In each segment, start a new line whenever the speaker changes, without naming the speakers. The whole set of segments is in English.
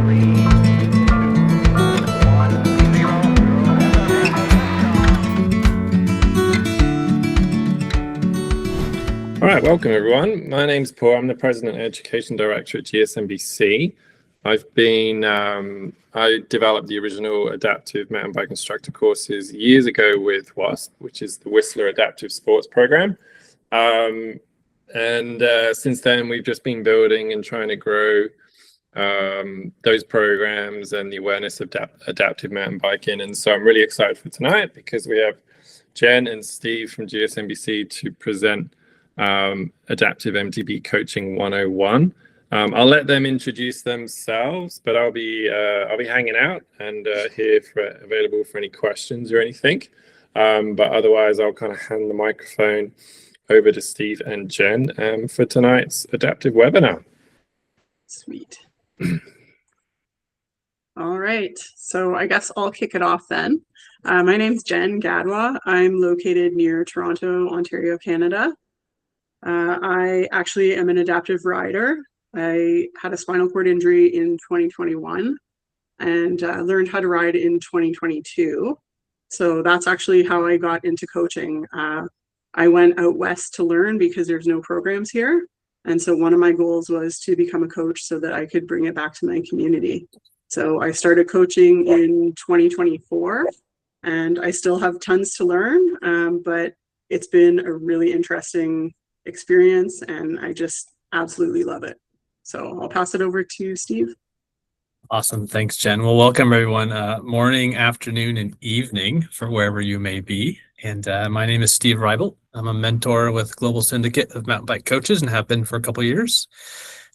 All right, welcome everyone. My name's Paul. I'm the President and Education Director at GSMBC. I developed the original adaptive mountain bike instructor courses years ago with WASP, which is the Whistler Adaptive Sports Program. Since then, we've just been building and trying to grow those programs and the awareness of adaptive mountain biking. And so I'm really excited for tonight because we have Jen and Steve from GSMBC to present Adaptive MTB Coaching 101. I'll let them introduce themselves, but I'll be hanging out and available for any questions or anything. But otherwise, I'll kind of hand the microphone over to Steve and Jen for tonight's adaptive webinar.
Sweet. All right, so I guess I'll kick it off then. My name's Jen Gadoua. I'm located near Toronto, Ontario, Canada. I actually am an adaptive rider. I had a spinal cord injury in 2021 and learned how to ride in 2022. So that's actually how I got into coaching. I went out west to learn because there's no programs here. And so one of my goals was to become a coach so that I could bring it back to my community. So I started coaching in 2024 and I still have tons to learn, but it's been a really interesting experience and I just absolutely love it. So I'll pass it over to Steve.
Awesome. Thanks, Jen. Well, welcome everyone. Morning, afternoon, and evening for wherever you may be. And my name is Steve Rybolt. I'm a mentor with Global Syndicate of Mountain Bike Coaches and have been for a couple of years.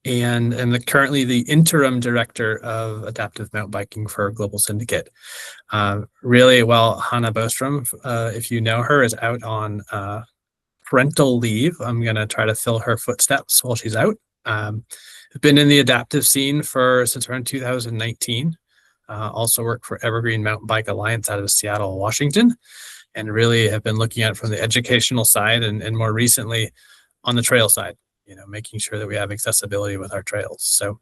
And I'm currently the interim director of adaptive mountain biking for Global Syndicate. Really, well, Hannah Bostrom, if you know her, is out on parental leave. I'm going to try to fill her footsteps while she's out. I've been in the adaptive scene since around 2019. Also work for Evergreen Mountain Bike Alliance out of Seattle, Washington, and really have been looking at it from the educational side and more recently on the trail side, making sure that we have accessibility with our trails. So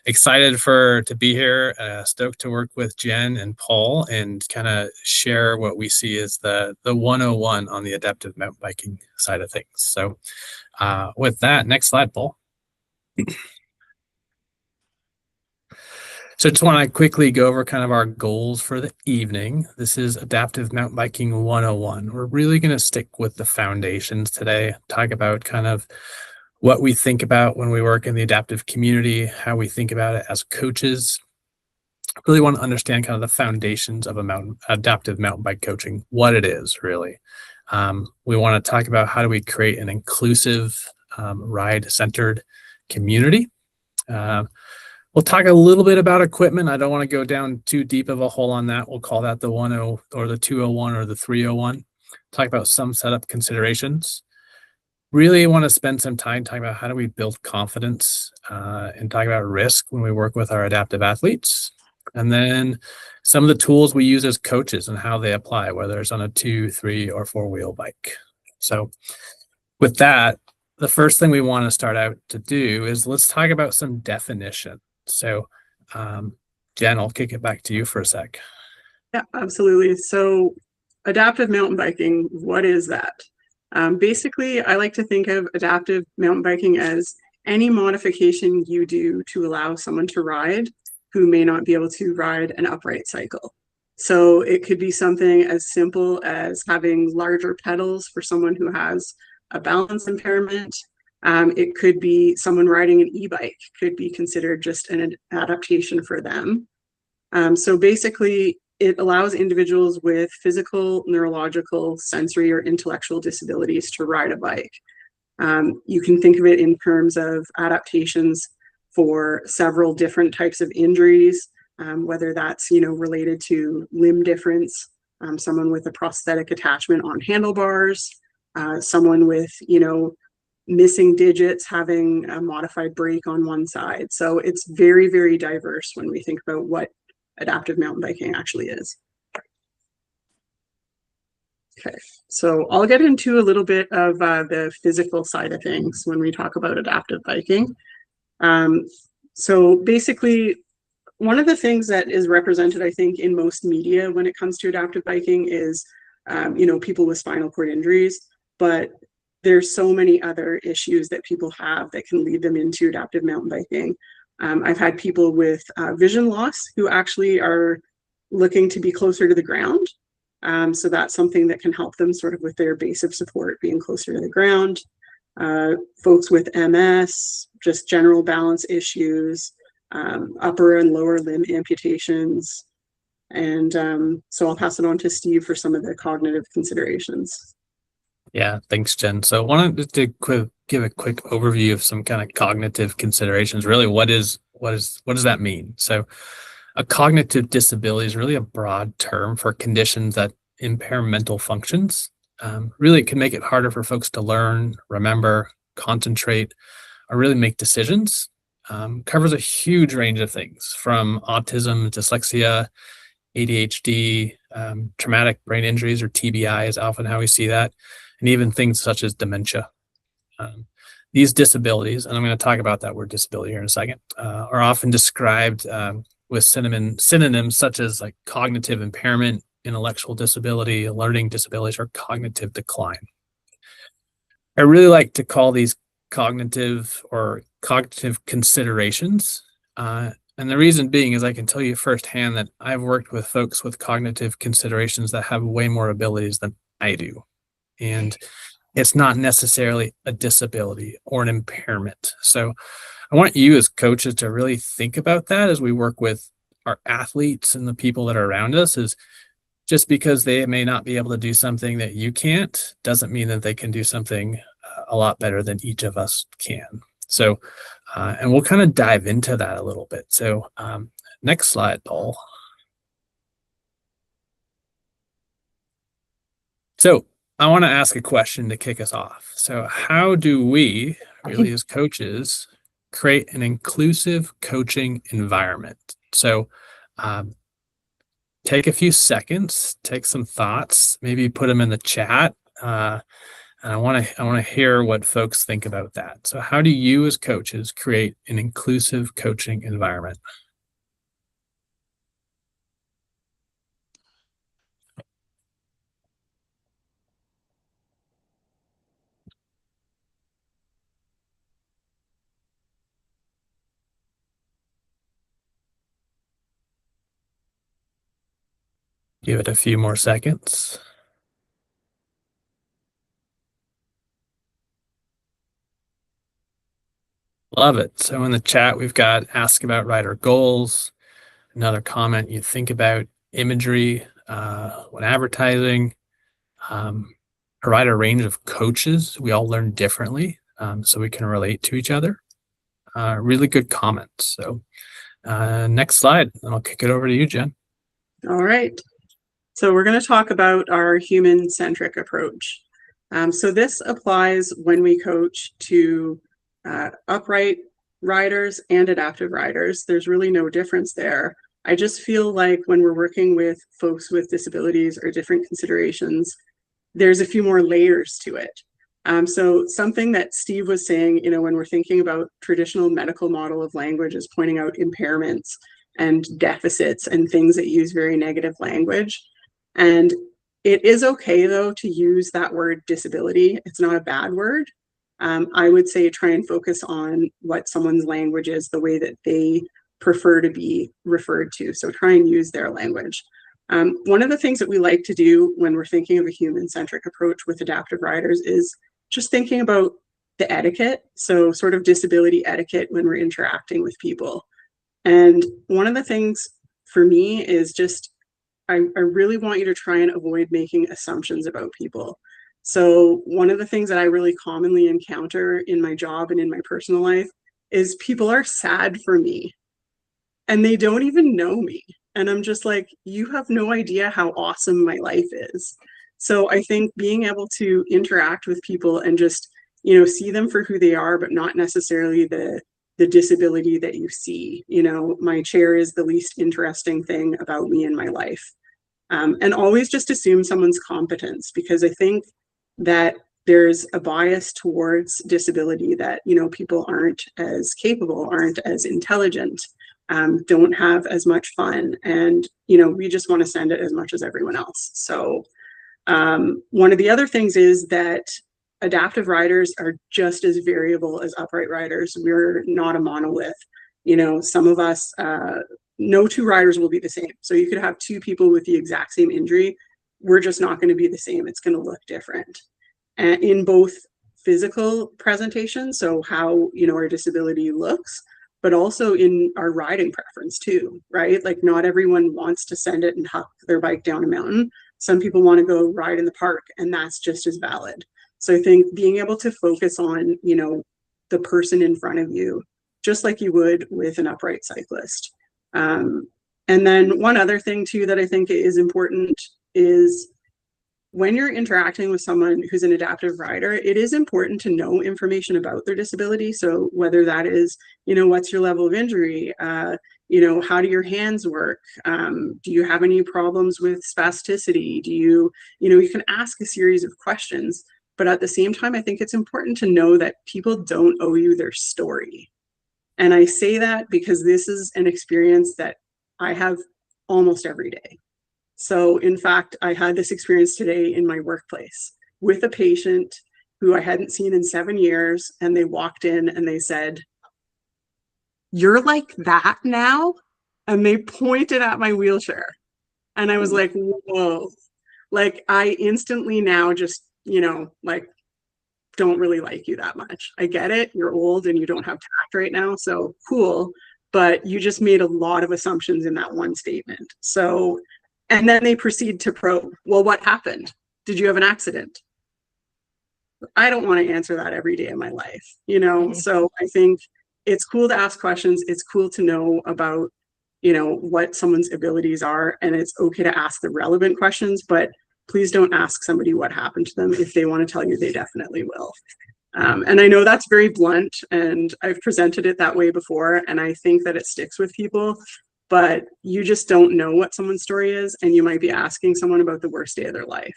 excited to be here, stoked to work with Jen and Paul and kind of share what we see as the 101 on the adaptive mountain biking side of things. So with that, next slide, Paul. So just want to quickly go over kind of our goals for the evening. This is Adaptive Mountain Biking 101. We're really going to stick with the foundations today, talk about kind of what we think about when we work in the adaptive community, how we think about it as coaches. Really want to understand kind of the foundations of adaptive mountain bike coaching, what it is really. We want to talk about how do we create an inclusive, ride-centered community. We'll talk a little bit about equipment. I don't want to go down too deep of a hole on that. We'll call that the 101 or the 201 or the 301. Talk about some setup considerations. Really want to spend some time talking about how do we build confidence and talk about risk when we work with our adaptive athletes. And then some of the tools we use as coaches and how they apply, whether it's on a 2, 3, or 4-wheel bike. So with that, the first thing we want to start out to do is let's talk about some definition. So Jen, I'll kick it back to you for a sec.
Yeah, absolutely. So adaptive mountain biking, what is that? Basically, I like to think of adaptive mountain biking as any modification you do to allow someone to ride who may not be able to ride an upright cycle. So it could be something as simple as having larger pedals for someone who has a balance impairment. It could be someone riding an e-bike, could be considered just an adaptation for them. So basically, it allows individuals with physical, neurological, sensory, or intellectual disabilities to ride a bike. You can think of it in terms of adaptations for several different types of injuries, whether that's related to limb difference, someone with a prosthetic attachment on handlebars, someone with missing digits, having a modified brake on one side. So it's very, very diverse when we think about what adaptive mountain biking actually is. Okay, so I'll get into a little bit of the physical side of things when we talk about adaptive biking. So basically, one of the things that is represented, I think, in most media when it comes to adaptive biking is, people with spinal cord injuries, but there's so many other issues that people have that can lead them into adaptive mountain biking. I've had people with vision loss who actually are looking to be closer to the ground. So that's something that can help them sort of with their base of support, being closer to the ground. Folks with MS, just general balance issues, upper and lower limb amputations. And so I'll pass it on to Steve for some of the cognitive considerations.
Yeah, thanks, Jen. So I wanted to give a quick overview of some kind of cognitive considerations. Really, what does that mean? So a cognitive disability is really a broad term for conditions that impair mental functions. Really, it can make it harder for folks to learn, remember, concentrate, or really make decisions. Covers a huge range of things from autism, dyslexia, ADHD, traumatic brain injuries, or TBI is often how we see that, and even things such as dementia. These disabilities, and I'm going to talk about that word disability here in a second, are often described with synonyms such as like cognitive impairment, intellectual disability, learning disabilities, or cognitive decline. I really like to call these cognitive considerations. And the reason being is I can tell you firsthand that I've worked with folks with cognitive considerations that have way more abilities than I do. And it's not necessarily a disability or an impairment. So I want you as coaches to really think about that as we work with our athletes and the people that are around us. Is just because they may not be able to do something that you can't doesn't mean that they can do something a lot better than each of us can. So, and we'll kind of dive into that a little bit. So next slide, Paul. So I want to ask a question to kick us off. So how do we really as coaches create an inclusive coaching environment? So take a few seconds, take some thoughts, maybe put them in the chat. And I want to hear what folks think about that. So how do you as coaches create an inclusive coaching environment? Give it a few more seconds. Love it. So in the chat, we've got ask about rider goals. Another comment, you think about imagery when advertising. Provide a range of coaches. We all learn differently, so we can relate to each other. Really good comments. So next slide, and I'll kick it over to you, Jen.
All right. So we're going to talk about our human-centric approach. So this applies when we coach to upright riders and adaptive riders. There's really no difference there. I just feel like when we're working with folks with disabilities or different considerations, there's a few more layers to it. So something that Steve was saying, when we're thinking about traditional medical model of language is pointing out impairments and deficits and things that use very negative language. And it is okay, though, to use that word disability. It's not a bad word. I would say try and focus on what someone's language is, the way that they prefer to be referred to. So try and use their language. One of the things that we like to do when we're thinking of a human-centric approach with adaptive riders is just thinking about the etiquette. So sort of disability etiquette when we're interacting with people. And one of the things for me is just, I really want you to try and avoid making assumptions about people. So one of the things that I really commonly encounter in my job and in my personal life is people are sad for me and they don't even know me. And I'm just like, you have no idea how awesome my life is. So I think being able to interact with people and just, see them for who they are, but not necessarily the disability that you see. My chair is the least interesting thing about me in my life. And always just assume someone's competence, because I think that there's a bias towards disability that, people aren't as capable, aren't as intelligent. don't have as much fun. And, you know, we just want to send it as much as everyone else. So one of the other things is that adaptive riders are just as variable as upright riders. We're not a monolith. You know, some of us, no two riders will be the same. So you could have two people with the exact same injury. We're just not going to be the same. It's going to look different. And in both physical presentation, so how, you know, our disability looks, but also in our riding preference too, right? Like not everyone wants to send it and huck their bike down a mountain. Some people want to go ride in the park, and that's just as valid. So I think being able to focus on, you know, the person in front of you, just like you would with an upright cyclist. And then one other thing too that I think is important is when you're interacting with someone who's an adaptive rider, it is important to know information about their disability. So whether that is, you know, what's your level of injury? You know, how do your hands work? Do you have any problems with spasticity? Do you, you know, you can ask a series of questions, but at the same time, I think it's important to know that people don't owe you their story. And I say that because this is an experience that I have almost every day. So in fact, I had this experience today in my workplace with a patient who I hadn't seen in 7 years. And they walked in and they said, "You're like that now?" And they pointed at my wheelchair. And I was like, whoa, like I instantly now just, you know, like, don't really like you that much. I get it. You're old and you don't have tact right now. So cool. But you just made a lot of assumptions in that one statement. So, and then they proceed to probe, well, what happened? Did you have an accident? I don't want to answer that every day of my life, you know? So I think it's cool to ask questions. It's cool to know about, you know, what someone's abilities are. And it's okay to ask the relevant questions, but please don't ask somebody what happened to them. If they want to tell you, they definitely will. And I know that's very blunt, and I've presented it that way before, and I think that it sticks with people, but you just don't know what someone's story is, and you might be asking someone about the worst day of their life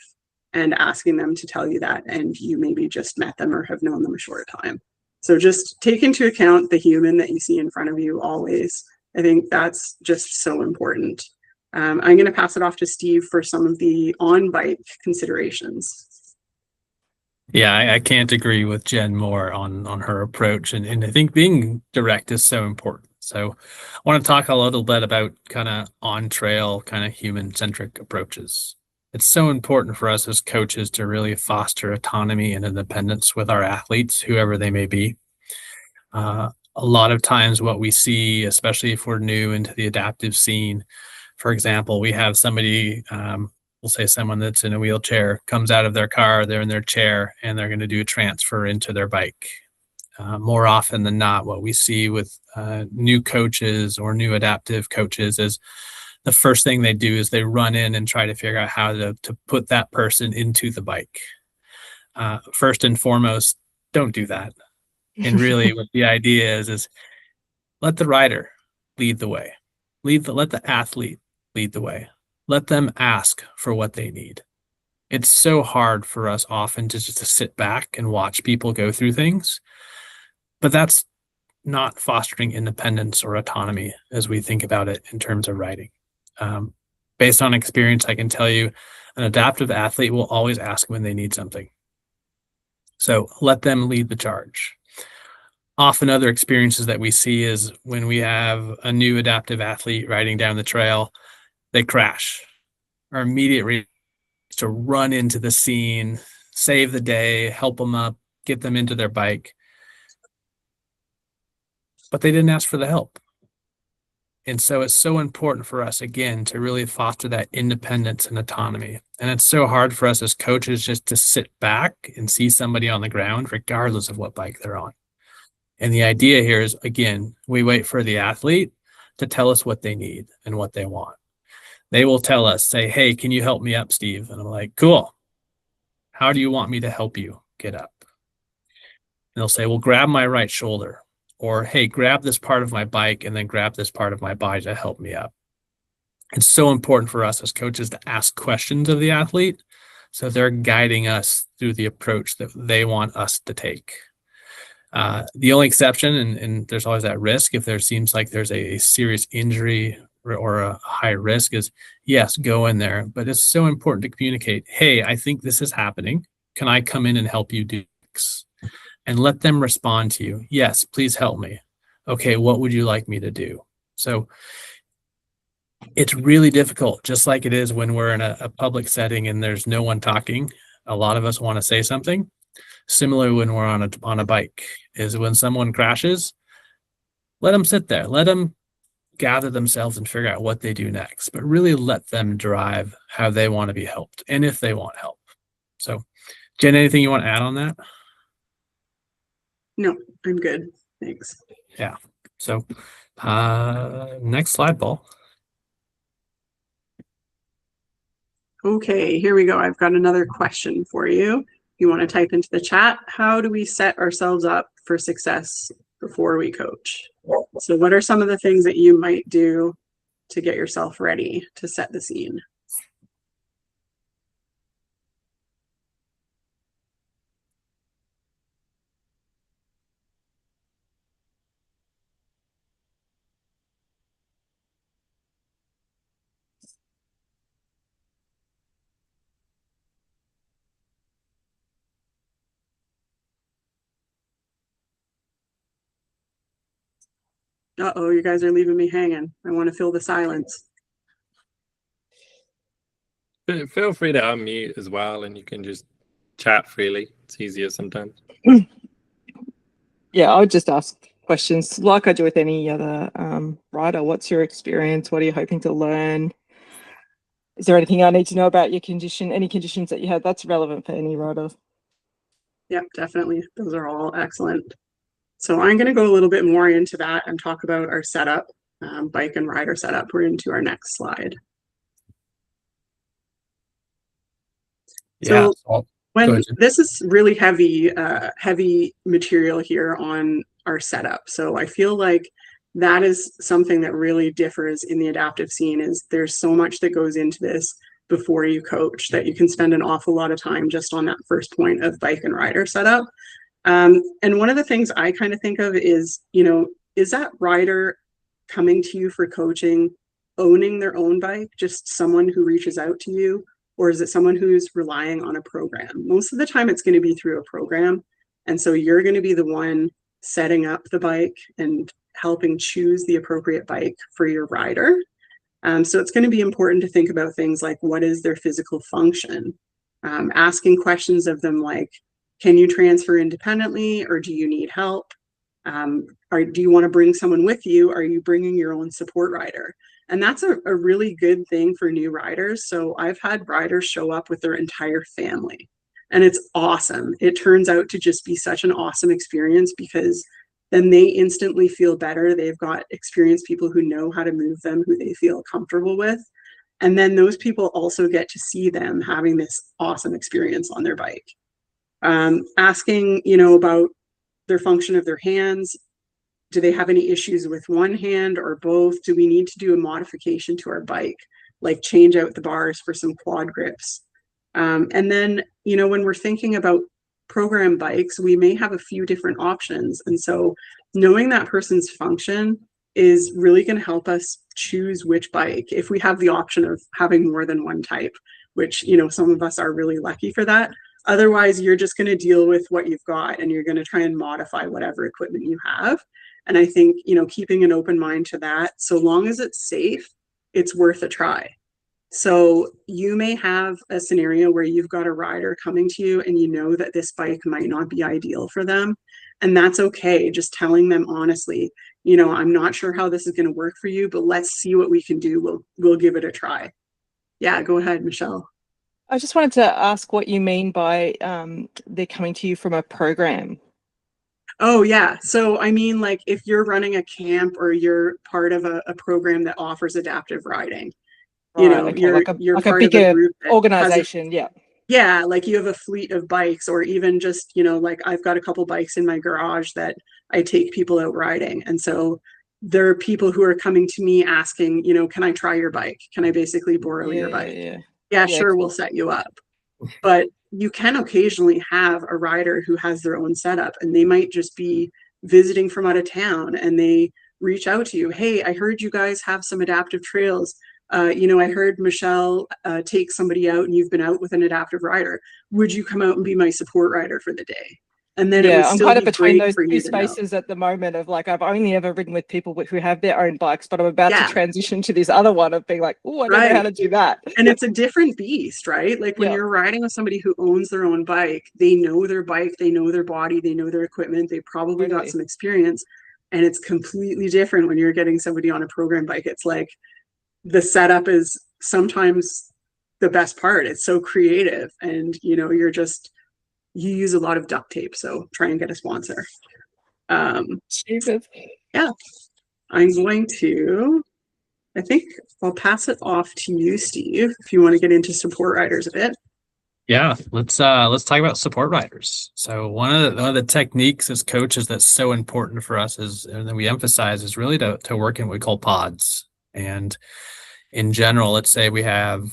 and asking them to tell you that, and you maybe just met them or have known them a short time. So just take into account the human that you see in front of you always. I think that's just so important. I'm going to pass it off to Steve for some of the on-bike considerations.
Yeah, I can't agree with Jen more on her approach. And I think being direct is so important. So I want to talk a little bit about kind of on-trail, kind of human-centric approaches. It's so important for us as coaches to really foster autonomy and independence with our athletes, whoever they may be. A lot of times what we see, especially if we're new into the adaptive scene, for example, we have somebody, we'll say someone that's in a wheelchair comes out of their car, they're in their chair, and they're going to do a transfer into their bike. More often than not, what we see with new coaches or new adaptive coaches is the first thing they do is they run in and try to figure out how to put that person into the bike. First and foremost, don't do that. And really what the idea is let the rider lead the way. Let the athlete lead the way. Let them ask for what they need. It's so hard for us often to just to sit back and watch people go through things, but that's not fostering independence or autonomy as we think about it in terms of riding. Based on experience, I can tell you an adaptive athlete will always ask when they need something. So let them lead the charge. Often other experiences that we see is when we have a new adaptive athlete riding down the trail, they crash. Our immediate reaction is to run into the scene, save the day, help them up, get them into their bike. But they didn't ask for the help. And so it's so important for us, again, to really foster that independence and autonomy. And it's so hard for us as coaches just to sit back and see somebody on the ground, regardless of what bike they're on. And the idea here is, again, we wait for the athlete to tell us what they need and what they want. They will tell us, say, "Hey, can you help me up, Steve?" And I'm like, "Cool. How do you want me to help you get up?" And they'll say, "Well, grab my right shoulder." Or, "Hey, grab this part of my bike and then grab this part of my body to help me up." It's so important for us as coaches to ask questions of the athlete so they're guiding us through the approach that they want us to take. The only exception, and there's always that risk if there seems like there's a serious injury or a high risk, is yes, go in there. But it's so important to communicate, hey, I think this is happening. Can I come in and help you do X? And let them respond to you. Yes, please help me. Okay, what would you like me to do? So it's really difficult, just like it is when we're in a public setting and there's no one talking. A lot of us want to say something. Similar when we're on a bike, is when someone crashes, let them sit there. Let them gather themselves and figure out what they do next, but really let them drive how they want to be helped and if they want help. So, Jen, anything you want to add on that?
No, I'm good. Thanks.
Yeah. So, next slide, Paul.
Okay, here we go. I've got another question for you. You want to type into the chat, how do we set ourselves up for success before we coach? So what are some of the things that you might do to get yourself ready to set the scene? Uh-oh, you guys are leaving me hanging. I want to fill the silence.
Feel free to unmute as well, and you can just chat freely. It's easier sometimes.
Yeah, I would just ask questions like I do with any other rider. What's your experience? What are you hoping to learn? Is there anything I need to know about your condition? Any conditions that you have? That's relevant for any rider.
Yep, definitely. Those are all excellent. So I'm going to go a little bit more into that and talk about our setup, bike and rider setup. We're into our next slide.
Yeah.
So when this is really heavy material here on our setup. So I feel like that is something that really differs in the adaptive scene, is there's so much that goes into this before you coach that you can spend an awful lot of time just on that first point of bike and rider setup. And one of the things I kind of think of is, you know, is that rider coming to you for coaching, owning their own bike, just someone who reaches out to you? Or is it someone who's relying on a program? Most of the time it's going to be through a program. And so you're going to be the one setting up the bike and helping choose the appropriate bike for your rider. So it's going to be important to think about things like, what is their physical function? Asking questions of them like, can you transfer independently, or do you need help? Or do you want to bring someone with you? Are you bringing your own support rider? And that's a really good thing for new riders. So I've had riders show up with their entire family, and it's awesome. It turns out to just be such an awesome experience, because then they instantly feel better. They've got experienced people who know how to move them, who they feel comfortable with. And then those people also get to see them having this awesome experience on their bike. Asking, you know, about their function of their hands. Do they have any issues with one hand or both? Do we need to do a modification to our bike, like change out the bars for some quad grips? And then, you know, when we're thinking about program bikes, we may have a few different options. And so knowing that person's function is really going to help us choose which bike, if we have the option of having more than one type, which, you know, some of us are really lucky for that. Otherwise, you're just going to deal with what you've got, and you're going to try and modify whatever equipment you have. And I think, you know, keeping an open mind to that, so long as it's safe, it's worth a try. So you may have a scenario where you've got a rider coming to you and you know that this bike might not be ideal for them. And that's okay. Just telling them honestly, you know, I'm not sure how this is going to work for you, but let's see what we can do. We'll give it a try. Yeah, go ahead, Michelle.
I just wanted to ask what you mean by they're coming to you from a program.
Oh, yeah. So, I mean, like if you're running a camp or you're part of a program that offers adaptive riding, you know,
okay,
you're
like
part
a bigger
of a group
organization. Yeah.
Yeah, like you have a fleet of bikes, or even just, you know, like I've got a couple bikes in my garage that I take people out riding. And so there are people who are coming to me asking, you know, can I try your bike? Can I basically borrow your bike? Yeah, sure,
cool.
we'll set you up. But you can occasionally have a rider who has their own setup, and they might just be visiting from out of town, and they reach out to you. Hey, I heard you guys have some adaptive trails. You know, I heard Michelle take somebody out, and you've been out with an adaptive rider. Would you come out and be my support rider for the day? And then it would
I'm
still
kind of
be
between
great
those
for
two
you to know.
spaces at the moment of like, I've only ever ridden with people who have their own bikes, but I'm about
Yeah.
to transition to this other one of being like, oh, I don't know how
Right.
to do that.
And it's a different beast, right? Like when
Yeah.
you're riding with somebody who owns their own bike, they know their bike, they know their body, they know their equipment, they probably got
Totally.
some experience. And it's completely different when you're getting somebody on a program bike. It's like the setup is sometimes the best part. It's so creative, and you know, you use a lot of duct tape. So try and get a sponsor.
Jesus.
Yeah, I'm going to, I think I'll pass it off to you, Steve, if you want to get into support riders a bit.
Yeah, let's talk about support riders. So one of the techniques as coaches that's so important for us is, and that we emphasize, is really to work in what we call pods. And in general, let's say we have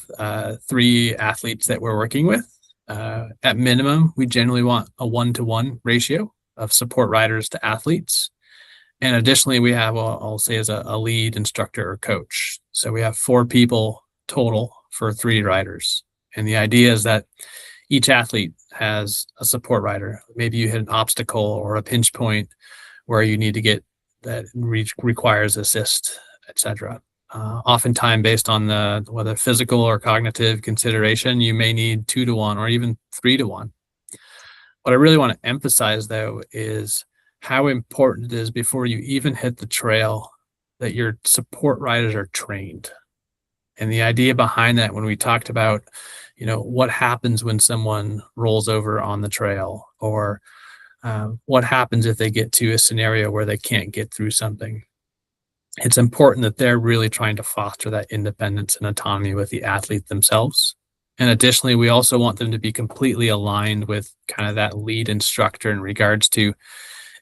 3 athletes that we're working with. At minimum, we generally want a 1-to-1 ratio of support riders to athletes. And additionally, we have, I'll say, as a lead instructor or coach. So we have 4 people total for 3 riders. And the idea is that each athlete has a support rider. Maybe you hit an obstacle or a pinch point where you need to get that requires assist, etc. Oftentimes, based on whether physical or cognitive consideration, you may need 2-to-1 or even 3-to-1. What I really want to emphasize, though, is how important it is before you even hit the trail that your support riders are trained. And the idea behind that, when we talked about, you know, what happens when someone rolls over on the trail, or what happens if they get to a scenario where they can't get through something. It's important that they're really trying to foster that independence and autonomy with the athlete themselves. And additionally, we also want them to be completely aligned with kind of that lead instructor in regards to,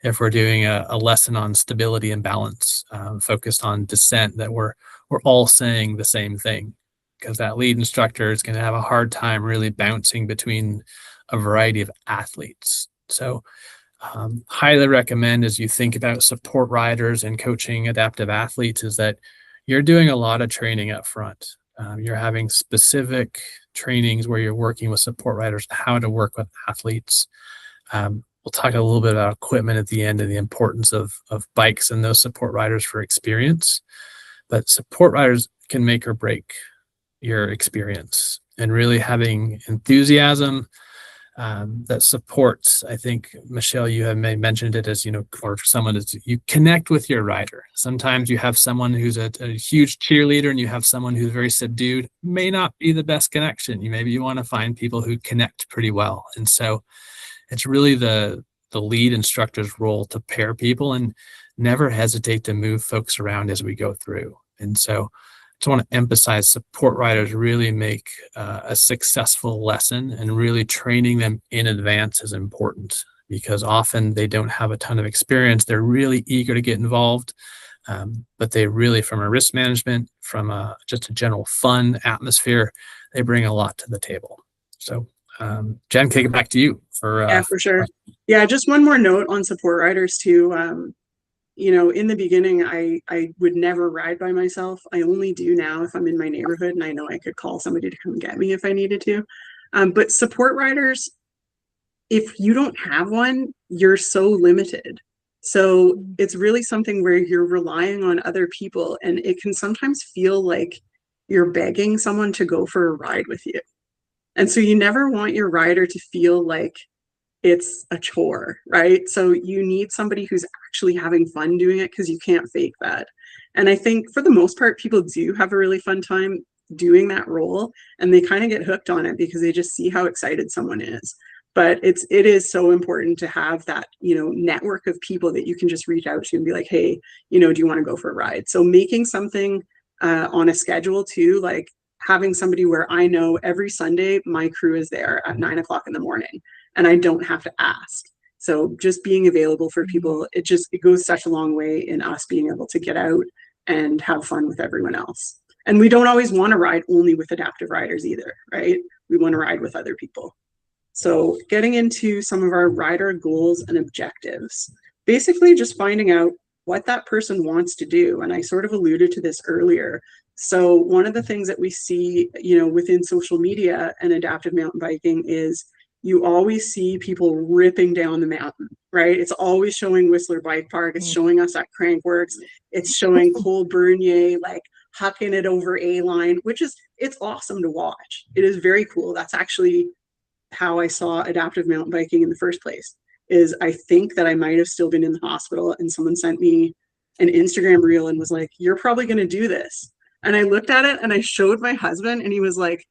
if we're doing a lesson on stability and balance, focused on descent, that we're all saying the same thing, because that lead instructor is going to have a hard time really bouncing between a variety of athletes. So highly recommend, as you think about support riders and coaching adaptive athletes, is that you're doing a lot of training up front. You're having specific trainings where you're working with support riders, how to work with athletes. We'll talk a little bit about equipment at the end and the importance of bikes and those support riders for experience. But support riders can make or break your experience, and really having enthusiasm that supports. I think, Michelle, you have mentioned it as, you know, or someone is, you connect with your rider. Sometimes you have someone who's a huge cheerleader and you have someone who's very subdued. May not be the best connection. Maybe you want to find people who connect pretty well. And so it's really the lead instructor's role to pair people and never hesitate to move folks around as we go through. And so I just want to emphasize, support riders really make a successful lesson, and really training them in advance is important, because often they don't have a ton of experience. They're really eager to get involved, but they really, from a risk management, from just a general fun atmosphere, they bring a lot to the table. So Jen, kick it back to you.
Yeah, for sure. Yeah, just one more note on support riders too. You know, in the beginning, I would never ride by myself. I only do now if I'm in my neighborhood and I know I could call somebody to come get me if I needed to. But support riders, if you don't have one, you're so limited. So it's really something where you're relying on other people, and it can sometimes feel like you're begging someone to go for a ride with you. And so you never want your rider to feel like it's a chore, right? So you need somebody who's actually having fun doing it, because you can't fake that. And I think for the most part, people do have a really fun time doing that role, and they kind of get hooked on it because they just see how excited someone is. But it is so important to have that, you know, network of people that you can just reach out to and be like, hey, you know, do you want to go for a ride? So making something on a schedule too, like having somebody where I know every Sunday my crew is there at 9 o'clock in the morning, and I don't have to ask. So just being available for people, it goes such a long way in us being able to get out and have fun with everyone else. And we don't always want to ride only with adaptive riders either, right? We want to ride with other people. So getting into some of our rider goals and objectives, basically just finding out what that person wants to do. And I sort of alluded to this earlier. So one of the things that we see, within social media and adaptive mountain biking is you always see people ripping down the mountain, right? It's always showing Whistler Bike Park. It's showing us at Crankworks. It's showing Cole Bernier, like hucking it over A-line, it's awesome to watch. It is very cool. That's actually how I saw adaptive mountain biking in the first place. Is I think that I might have still been in the hospital and someone sent me an Instagram reel and was like, "You're probably going to do this." And I looked at it and I showed my husband and he was like,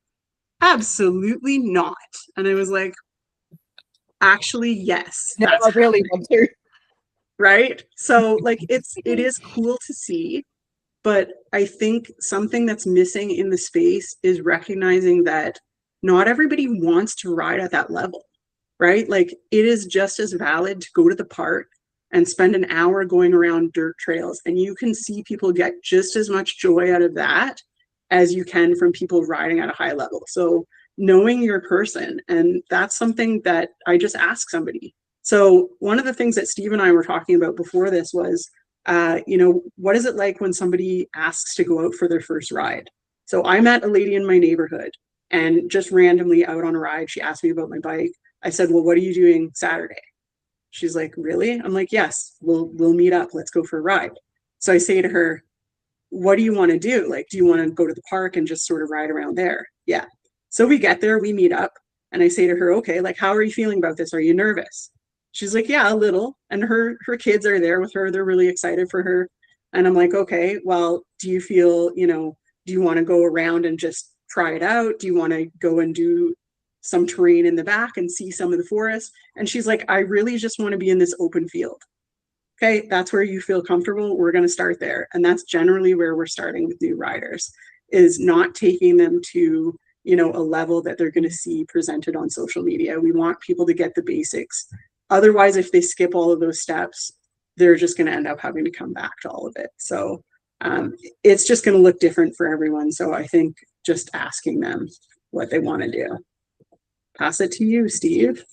"Absolutely not." And I was like, "Actually, yes."
No, I really want to.
Right? So like it is cool to see, but I think something that's missing in the space is recognizing that not everybody wants to ride at that level, right? Like it is just as valid to go to the park and spend an hour going around dirt trails, and you can see people get just as much joy out of that as you can from people riding at a high level. So knowing your person, and that's something that I just ask somebody. So one of the things that Steve and I were talking about before this was, what is it like when somebody asks to go out for their first ride? So I met a lady in my neighborhood and just randomly out on a ride, she asked me about my bike. I said, "Well, what are you doing Saturday?" She's like, "Really?" I'm like, "Yes, we'll meet up. Let's go for a ride." So I say to her, "What do you want to do? Like, do you want to go to the park and just sort of ride around there?" Yeah. So we get there, we meet up, and I say to her, "Okay, like, how are you feeling about this? Are you nervous?" She's like, "Yeah, a little." And her kids are there with her. They're really excited for her. And I'm like, "Okay, well, do you feel, do you want to go around and just try it out? Do you want to go and do some terrain in the back and see some of the forest?" And she's like, "I really just want to be in this open field." Okay, that's where you feel comfortable. We're going to start there. And that's generally where we're starting with new riders, is not taking them to, a level that they're going to see presented on social media. We want people to get the basics. Otherwise, if they skip all of those steps, they're just going to end up having to come back to all of it. So it's just going to look different for everyone. So I think just asking them what they want to do. Pass it to you, Steve.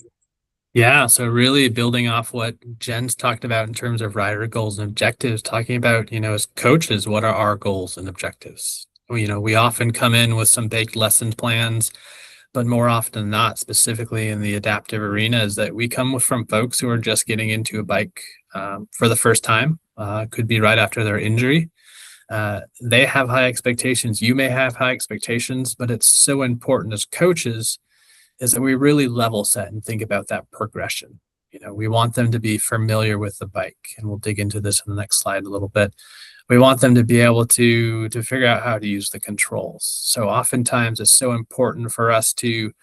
Yeah, so really building off what Jen's talked about in terms of rider goals and objectives, talking about, as coaches, what are our goals and objectives? We often come in with some baked lesson plans, but more often than not, specifically in the adaptive arena, is that we come from folks who are just getting into a bike for the first time, could be right after their injury. They have high expectations. You may have high expectations, but it's so important as coaches is that we really level set and think about that progression. We want them to be familiar with the bike, and we'll dig into this in the next slide a little bit. We want them to be able to figure out how to use the controls. So oftentimes it's so important for us to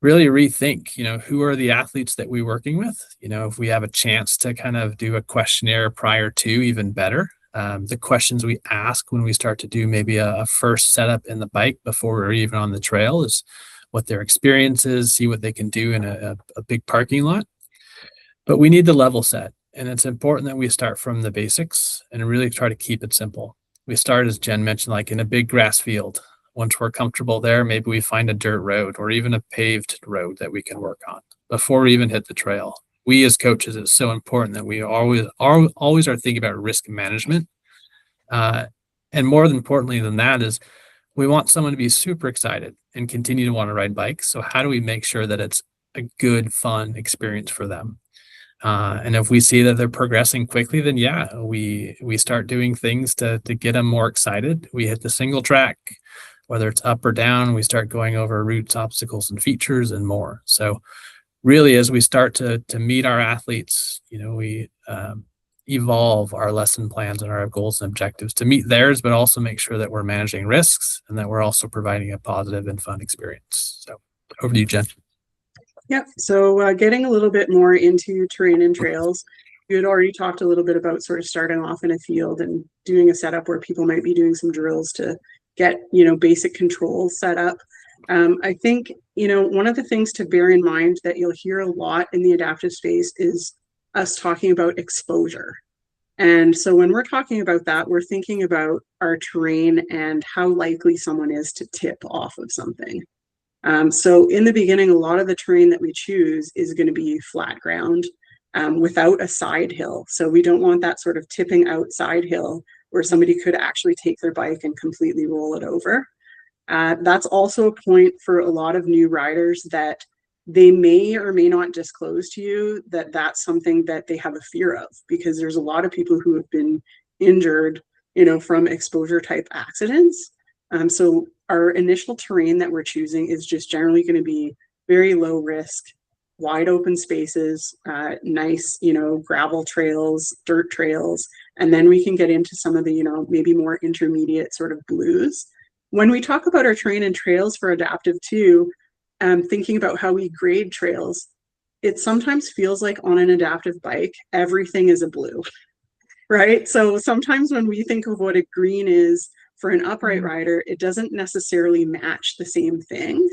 really rethink, who are the athletes that we're working with? If we have a chance to kind of do a questionnaire prior to, even better. The questions we ask when we start to do maybe a first setup in the bike before we're even on the trail is what their experience is, see what they can do in a big parking lot. But we need the level set. And it's important that we start from the basics and really try to keep it simple. We start, as Jen mentioned, like in a big grass field. Once we're comfortable there, maybe we find a dirt road or even a paved road that we can work on before we even hit the trail. We as coaches, it's so important that we always are thinking about risk management. And more importantly than that is we want someone to be super excited and continue to want to ride bikes. So how do we make sure that it's a good, fun experience for them? And if we see that they're progressing quickly, then yeah, we start doing things to get them more excited. We hit the single track, whether it's up or down. We start going over routes, obstacles, and features and more. So really, as we start to meet our athletes, we evolve our lesson plans and our goals and objectives to meet theirs, but also make sure that we're managing risks and that we're also providing a positive and fun experience. So over to you, Jen.
Yep. So getting a little bit more into terrain and trails, you had already talked a little bit about sort of starting off in a field and doing a setup where people might be doing some drills to get, basic controls set up. I think, one of the things to bear in mind that you'll hear a lot in the adaptive space is us talking about exposure. And so when we're talking about that, we're thinking about our terrain and how likely someone is to tip off of something. So in the beginning, a lot of the terrain that we choose is going to be flat ground without a side hill. So we don't want that sort of tipping out side hill where somebody could actually take their bike and completely roll it over. That's also a point for a lot of new riders that they may or may not disclose to you that that's something that they have a fear of, because there's a lot of people who have been injured, from exposure type accidents. So our initial terrain that we're choosing is just generally going to be very low risk, wide open spaces, nice, gravel trails, dirt trails, and then we can get into some of the, maybe more intermediate sort of blues. When we talk about our terrain and trails for adaptive too, thinking about how we grade trails, it sometimes feels like on an adaptive bike, everything is a blue, right? So sometimes when we think of what a green is for an upright rider, it doesn't necessarily match the same thing,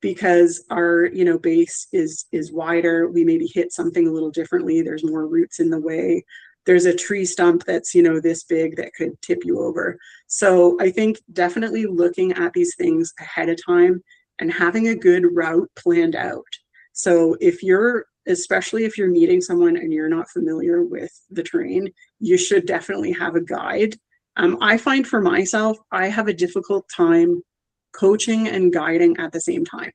because our, base is wider. We maybe hit something a little differently. There's more roots in the way. There's a tree stump that's, this big that could tip you over. So I think definitely looking at these things ahead of time and having a good route planned out. So especially if you're meeting someone and you're not familiar with the terrain, you should definitely have a guide. I find for myself, I have a difficult time coaching and guiding at the same time.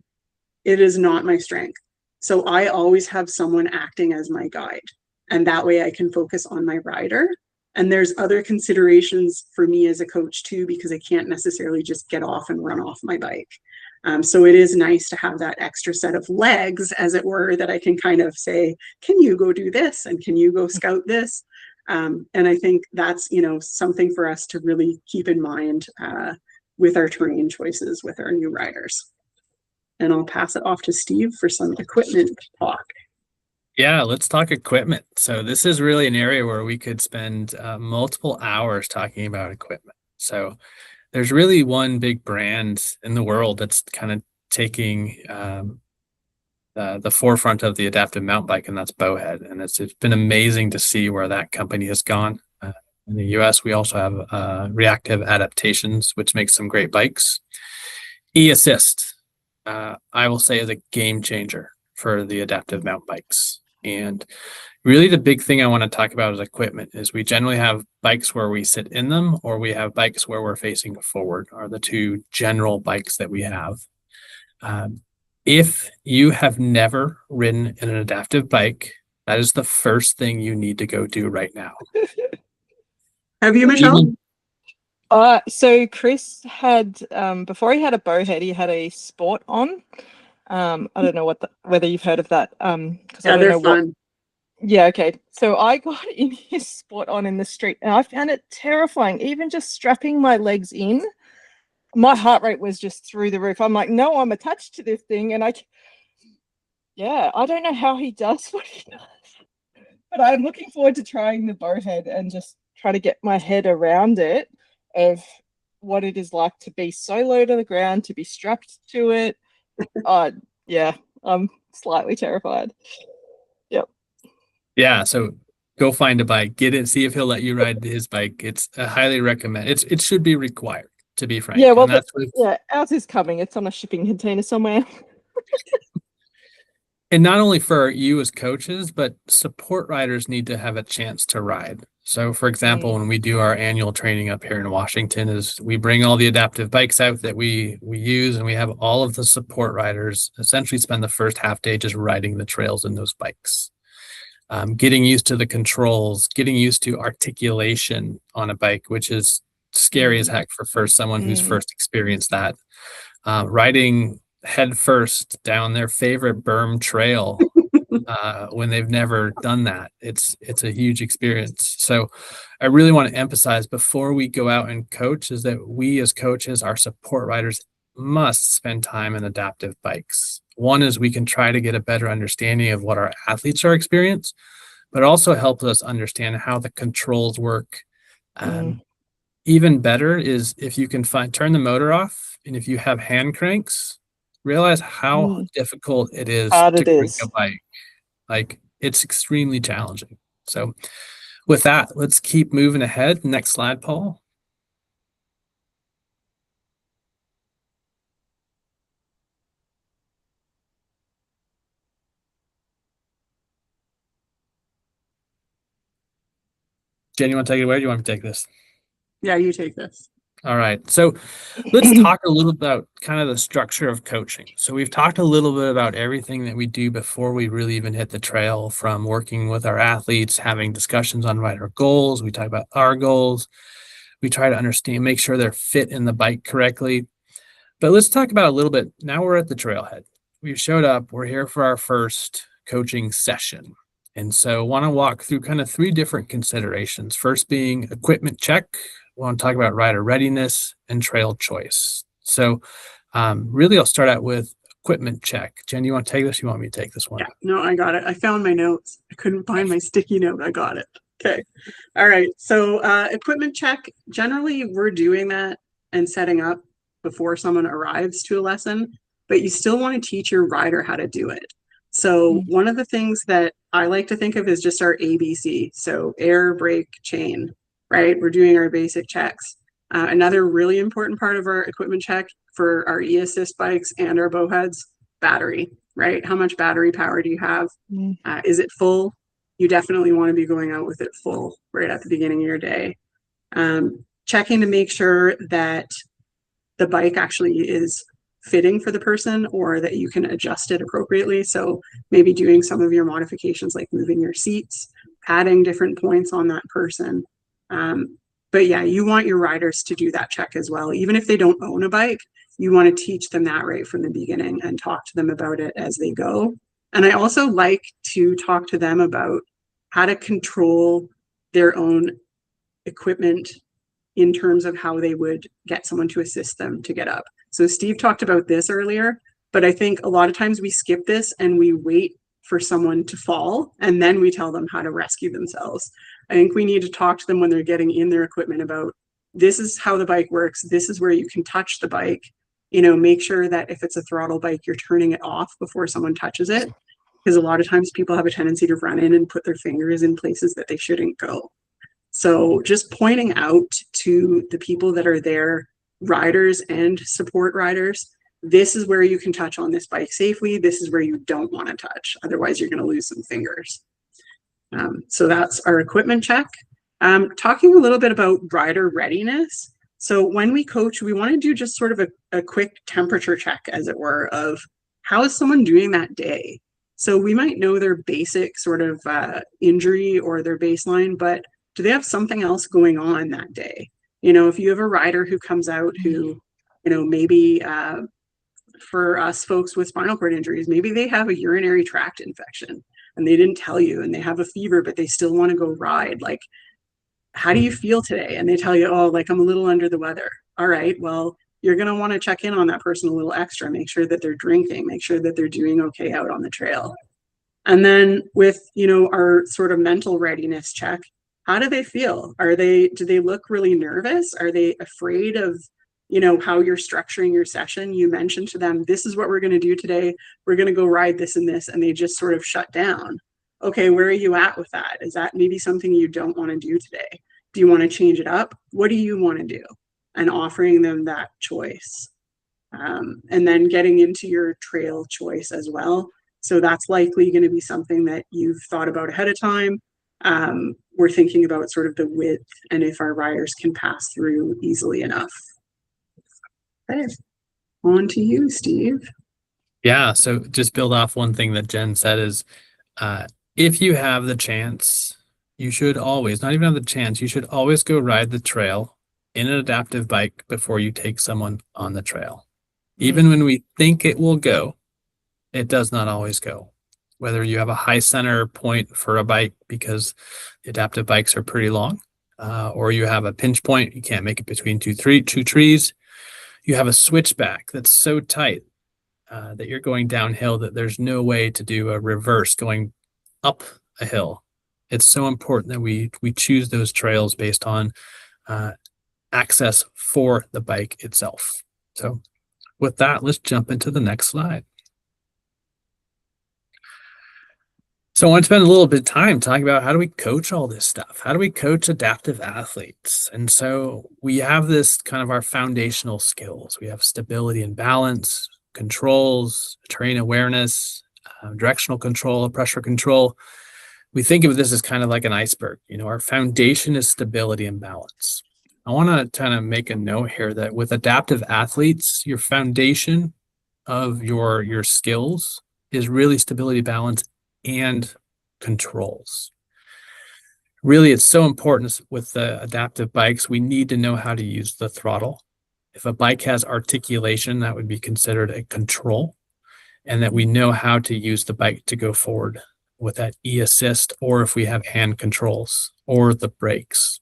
It is not my strength. So I always have someone acting as my guide. And that way I can focus on my rider. And there's other considerations for me as a coach too, because I can't necessarily just get off and run off my bike. So it is nice to have that extra set of legs, as it were, that I can kind of say, can you go do this? And can you go scout this? And I think that's, something for us to really keep in mind with our terrain choices with our new riders. And I'll pass it off to Steve for some equipment talk.
Yeah, let's talk equipment. So this is really an area where we could spend multiple hours talking about equipment. So there's really one big brand in the world that's kind of taking the forefront of the adaptive mountain bike, and that's Bowhead. And it's been amazing to see where that company has gone. In the US, we also have Reactive Adaptations, which makes some great bikes. E-Assist, I will say, is a game changer for the adaptive mountain bikes. And really the big thing I want to talk about is equipment. Is we generally have bikes where we sit in them, or we have bikes where we're facing forward, are the two general bikes that we have. If you have never ridden in an adaptive bike, that is the first thing you need to go do right now.
Have you, Michelle?
So Chris had, before he had a Bowhead, he had a Sport On. I don't know whether you've heard of that.
Yeah, they're fun.
Yeah, okay. So I got in his Sport On in the street, and I found it terrifying. Even just strapping my legs in, my heart rate was just through the roof. I'm like, no, I'm attached to this thing. And I don't know how he does what he does. But I'm looking forward to trying the Bowhead and just try to get my head around it, of what it is like to be so low to the ground, to be strapped to it. Yeah, I'm slightly terrified. Yep. Yeah,
so go find a bike, get it, see if he'll let you ride his bike. It's highly recommend. It should be required, to be frank.
Yeah, well, ours is coming. It's on a shipping container somewhere.
And not only for you as coaches, but support riders need to have a chance to ride. So for example, when we do our annual training up here in Washington, is we bring all the adaptive bikes out that we use, and we have all of the support riders essentially spend the first half day just riding the trails in those bikes. Getting used to the controls, getting used to articulation on a bike, which is scary as heck for someone who's first experienced that. Riding head first down their favorite berm trail when they've never done that. It's a huge experience. So I really want to emphasize before we go out and coach is that we as coaches, our support riders, must spend time in adaptive bikes. One is we can try to get a better understanding of what our athletes are experiencing, but also helps us understand how the controls work. Even better is if you can turn the motor off, and if you have hand cranks, realize how difficult it is to crank a bike. Like, it's extremely challenging. So with that, let's keep moving ahead. Next slide, Paul. Jen, you want to take it away? Or do you want me to take this?
Yeah, you take this.
All right. So let's talk a little about kind of the structure of coaching. So we've talked a little bit about everything that we do before we really even hit the trail, from working with our athletes, having discussions on rider goals. We talk about our goals. We try to understand, make sure they're fit in the bike correctly. But let's talk about a little bit. Now we're at the trailhead. We've showed up. We're here for our first coaching session. And so I want to walk through kind of 3 different considerations. First being equipment check. We want to talk about rider readiness and trail choice. So really, I'll start out with equipment check. Jen, you want to take this? You want me to take this one?
Yeah, no, I got it. I found my notes. I couldn't find my sticky note. I got it. Okay. All right. So equipment check, generally we're doing that and setting up before someone arrives to a lesson, but you still want to teach your rider how to do it. So one of the things that I like to think of is just our ABC. So air, brake, chain, right? We're doing our basic checks. Another really important part of our equipment check for our e-assist bikes and our bowheads, battery, right? How much battery power do you have? Is it full? You definitely want to be going out with it full right at the beginning of your day. Checking to make sure that the bike actually is fitting for the person, or that you can adjust it appropriately. So maybe doing some of your modifications like moving your seats, adding different points on that person. But yeah, you want your riders to do that check as well. Even if they don't own a bike, you want to teach them that right from the beginning and talk to them about it as they go. And I also like to talk to them about how to control their own equipment in terms of how they would get someone to assist them to get up. So Steve talked about this earlier, but I think a lot of times we skip this and we wait for someone to fall and then we tell them how to rescue themselves. I think we need to talk to them when they're getting in their equipment about, this is how the bike works. This is where you can touch the bike. You know, make sure that if it's a throttle bike, you're turning it off before someone touches it. Because a lot of times people have a tendency to run in and put their fingers in places that they shouldn't go. So just pointing out to the people that are there, riders and support riders, this is where you can touch on this bike safely. This is where you don't want to touch. Otherwise, you're going to lose some fingers. So that's our equipment check. Talking a little bit about rider readiness. So when we coach, we want to do just sort of a quick temperature check, as it were, of how is someone doing that day. So we might know their basic sort of injury or their baseline, but do they have something else going on that day? You know, if you have a rider who comes out who, you know, maybe for us folks with spinal cord injuries, maybe they have a urinary tract infection and they didn't tell you, and they have a fever, but they still want to go ride. Like, how do you feel today? And they tell you, oh, like I'm a little under the weather. All right, well, you're going to want to check in on that person a little extra, make sure that they're drinking, make sure that they're doing okay out on the trail. And then with, you know, our sort of mental readiness check, how do they feel? Do they look really nervous? Are they afraid of, you know, how you're structuring your session? You mentioned to them, this is what we're going to do today. We're going to go ride this and this, and they just sort of shut down. Okay, where are you at with that? Is that maybe something you don't want to do today? Do you want to change it up? What do you want to do? And offering them that choice. And then getting into your trail choice as well. So that's likely going to be something that you've thought about ahead of time. We're thinking about sort of the width and if our riders can pass through easily enough. Okay, on to you, Steve.
Yeah, so just build off one thing that Jen said is, if you have the chance, you should always, not even have the chance, you should always go ride the trail in an adaptive bike before you take someone on the trail. Even when we think it will go, it does not always go. Whether you have a high center point for a bike because the adaptive bikes are pretty long, or you have a pinch point, you can't make it between two trees. You have a switchback that's so tight that you're going downhill that there's no way to do a reverse going up a hill. It's so important that we choose those trails based on access for the bike itself. So with that, let's jump into the next slide. So I want to spend a little bit of time talking about how do we coach all this stuff? How do we coach adaptive athletes? And so we have this kind of our foundational skills. We have stability and balance, controls, terrain awareness, directional control, pressure control. we think of this as kind of like an iceberg. Our foundation is stability and balance. I want to kind of make a note here that with adaptive athletes, your foundation of your skills is really stability, balance, and controls. Really, it's so important with the adaptive bikes. We need to know how to use the throttle. If a bike has articulation, that would be considered a control, and that we know how to use the bike to go forward with that e-assist, or if we have hand controls or the brakes.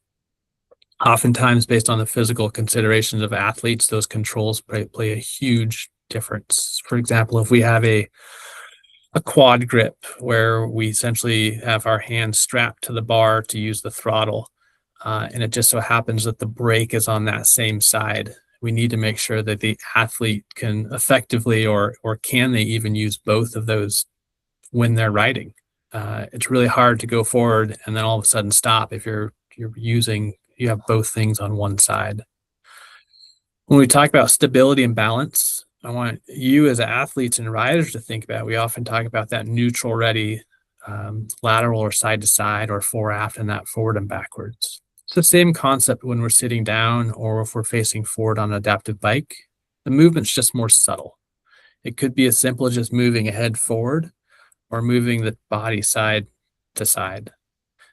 Oftentimes, based on the physical considerations of athletes, those controls play a huge difference. For example, if we have a quad grip where we essentially have our hands strapped to the bar to use the throttle, and it just so happens that the brake is on that same side, we need to make sure that the athlete can effectively, or can they even use both of those when they're riding. It's really hard to go forward and then all of a sudden stop if you have both things on one side. When we talk about stability and balance, I want you as athletes and riders to think about, we often talk about that neutral ready, lateral or side to side, or fore aft, and that forward and backwards. It's the same concept when we're sitting down or if we're facing forward on an adaptive bike. The movement's just more subtle. It could be as simple as just moving a head forward or moving the body side to side.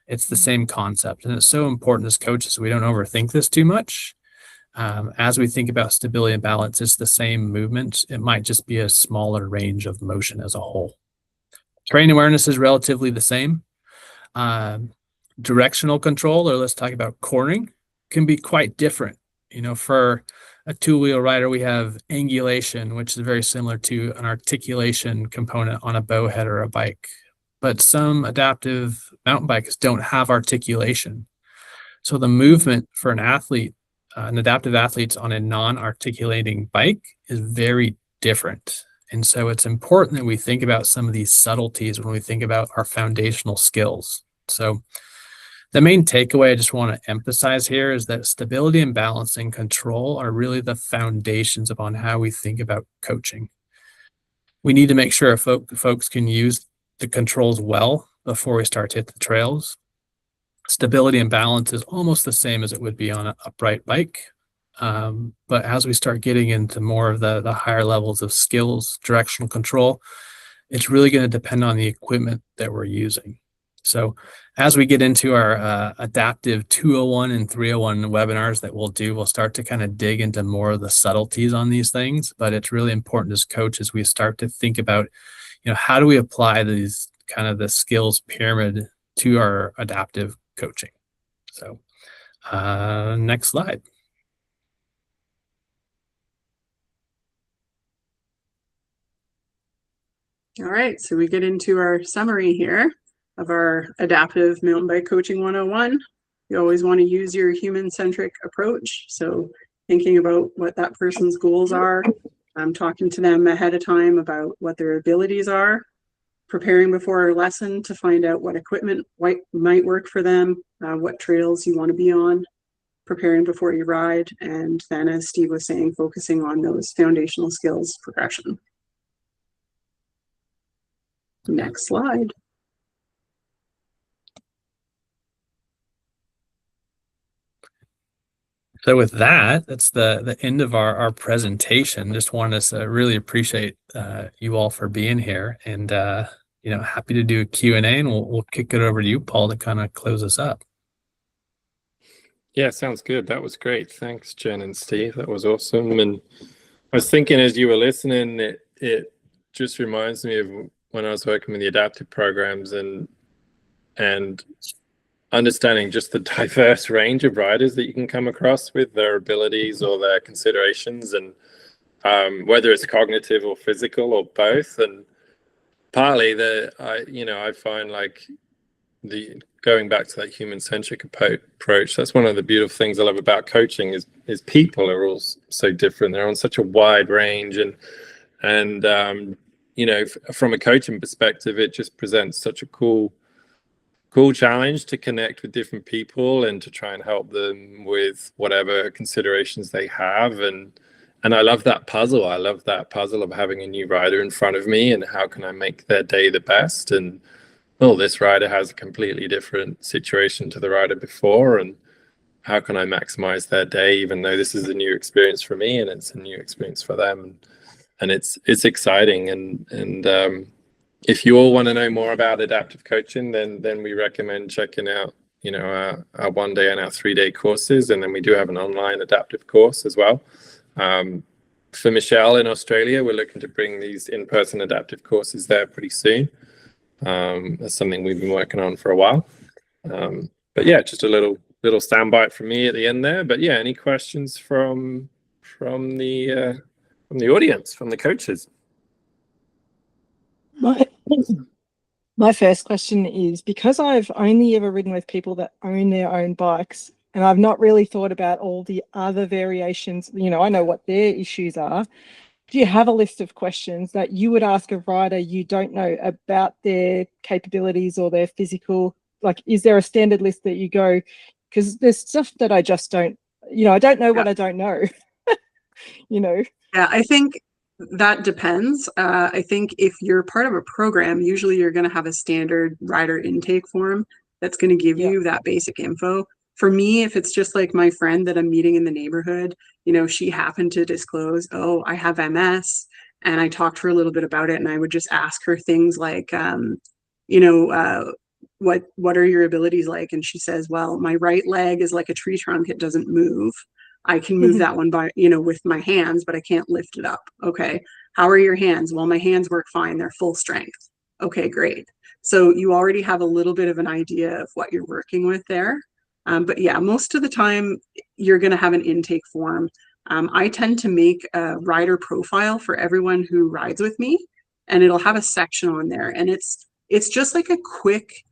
It's the same concept, and it's so important as coaches we don't overthink this too much. As we think about stability and balance, it's the same movement. It might just be a smaller range of motion as a whole. Terrain awareness is relatively the same. Directional control, or let's talk about cornering, can be quite different. For a two-wheel rider, we have angulation, which is very similar to an articulation component on a bowhead or a bike. But some adaptive mountain bikes don't have articulation. So the movement for an athlete, an adaptive athlete on a non-articulating bike, is very different. And so it's important that we think about some of these subtleties when we think about our foundational skills. So the main takeaway I just want to emphasize here is that stability and balance and control are really the foundations upon how we think about coaching. We need to make sure folks can use the controls well before we start to hit the trails. Stability and balance is almost the same as it would be on an upright bike. But as we start getting into more of the higher levels of skills, directional control, it's really going to depend on the equipment that we're using. So as we get into our adaptive 201 and 301 webinars that we'll start to kind of dig into more of the subtleties on these things. But it's really important as coaches, we start to think about, how do we apply these kind of the skills pyramid to our adaptive coaching. So next slide.
All right, so we get into our summary here of our adaptive mountain bike coaching 101. You always want to use your human-centric approach. So thinking about what that person's goals are, talking to them ahead of time about what their abilities are, preparing before a lesson to find out what equipment might work for them, what trails you want to be on, preparing before you ride, and then, as Steve was saying, focusing on those foundational skills progression. Next slide.
So with that, that's the end of our presentation. Just wanted to really appreciate you all for being here, and happy to do a Q&A, and we'll kick it over to you, Paul, to kind of close us up.
Yeah, sounds good. That was great. Thanks, Jen and Steve. That was awesome. And I was thinking as you were listening, it just reminds me of when I was working with the adaptive programs and understanding just the diverse range of riders that you can come across with their abilities or their considerations, and whether it's cognitive or physical or both. And partly I find like going back to that human-centric approach, that's one of the beautiful things I love about coaching is people are all so different. They're on such a wide range, and from a coaching perspective, it just presents such a cool challenge to connect with different people and to try and help them with whatever considerations they have. And I love that puzzle. I love that puzzle of having a new rider in front of me and how can I make their day the best. And oh, this rider has a completely different situation to the rider before, and how can I maximize their day, even though this is a new experience for me and it's a new experience for them. And it's exciting. And if you all want to know more about adaptive coaching, then we recommend checking out, you know, our 1 day and our 3 day courses. And then we do have an online adaptive course as well. For Michelle in Australia, we're looking to bring these in-person adaptive courses there pretty soon. That's something we've been working on for a while. But yeah, just a little soundbite from me at the end there. But yeah, any questions from the audience, from the coaches?
My first question is, because I've only ever ridden with people that own their own bikes, and I've not really thought about all the other variations, you know, I know what their issues are. Do you have a list of questions that you would ask a rider you don't know about their capabilities or their physical? Like, is there a standard list that you go, because there's stuff that I just don't, you know, I don't know what I don't know, you know?
Yeah, I think that depends. I think if you're part of a program, usually you're going to have a standard rider intake form that's going to give you that basic info. For me, if it's just like my friend that I'm meeting in the neighborhood, you know, she happened to disclose, oh, I have MS, and I talked to her a little bit about it, and I would just ask her things like, you know, what are your abilities like? And she says, well, my right leg is like a tree trunk. It doesn't move. I can move that one by, you know, with my hands, but I can't lift it up. Okay. How are your hands? Well, my hands work fine. They're full strength. Okay, great. So you already have a little bit of an idea of what you're working with there. But yeah, most of the time you're going to have an intake form. I tend to make a rider profile for everyone who rides with me, and it'll have a section on there. And it's just like a quick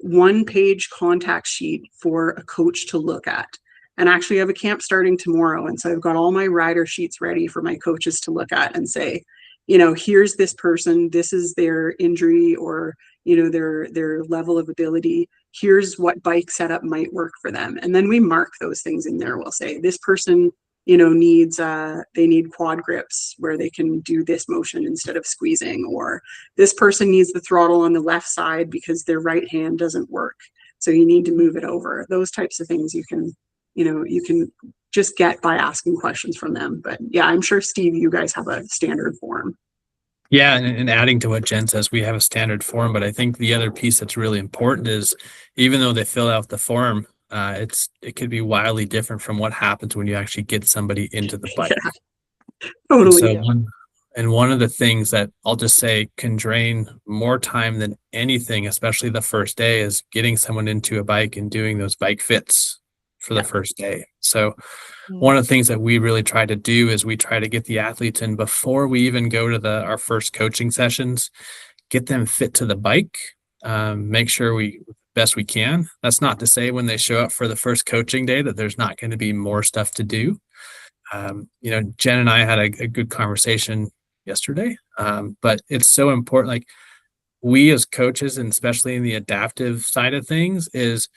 1-page contact sheet for a coach to look at. And actually I have a camp starting tomorrow. And so I've got all my rider sheets ready for my coaches to look at and say, you know, here's this person, this is their injury or, you know, their level of ability. Here's what bike setup might work for them. And then we mark those things in there. We'll say this person, you know, needs, they need quad grips where they can do this motion instead of squeezing, or this person needs the throttle on the left side because their right hand doesn't work. So you need to move it over. Those types of things you can just get by asking questions from them. But yeah, I'm sure, Steve, you guys have a standard form.
Yeah, and adding to what Jen says, we have a standard form, but I think the other piece that's really important is, even though they fill out the form, it could be wildly different from what happens when you actually get somebody into the bike.
Yeah, totally.
And one of the things that I'll just say can drain more time than anything, especially the first day, is getting someone into a bike and doing those bike fits for the first day. So one of the things that we really try to do is we try to get the athletes in before we even go to our first coaching sessions, get them fit to the bike, make sure best we can. That's not to say when they show up for the first coaching day that there's not going to be more stuff to do. You know, Jen and I had a good conversation yesterday, but it's so important. Like, we as coaches, and especially in the adaptive side of things, is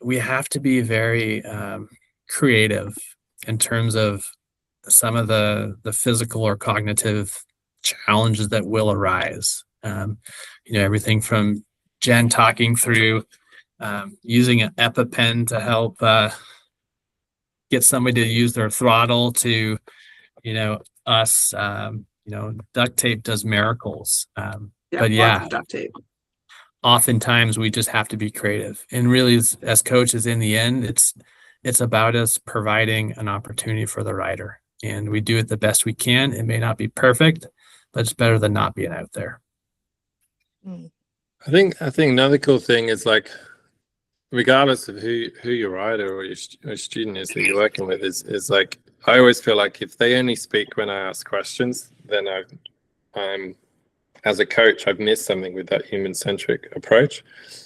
we have to be very creative in terms of some of the physical or cognitive challenges that will arise. You know, everything from Jen talking through using an EpiPen to help get somebody to use their throttle, to, you know, us, you know, duct tape does miracles. But yeah,
duct tape.
Oftentimes we just have to be creative, and really as coaches, in the end, it's about us providing an opportunity for the rider, and we do it the best we can. It may not be perfect, but it's better than not being out there.
I think another cool thing is, like, regardless of who your rider or your student is that you're working with, is like, I always feel like if they only speak when I ask questions, then I'm as a coach, I've missed something with that human-centric approach.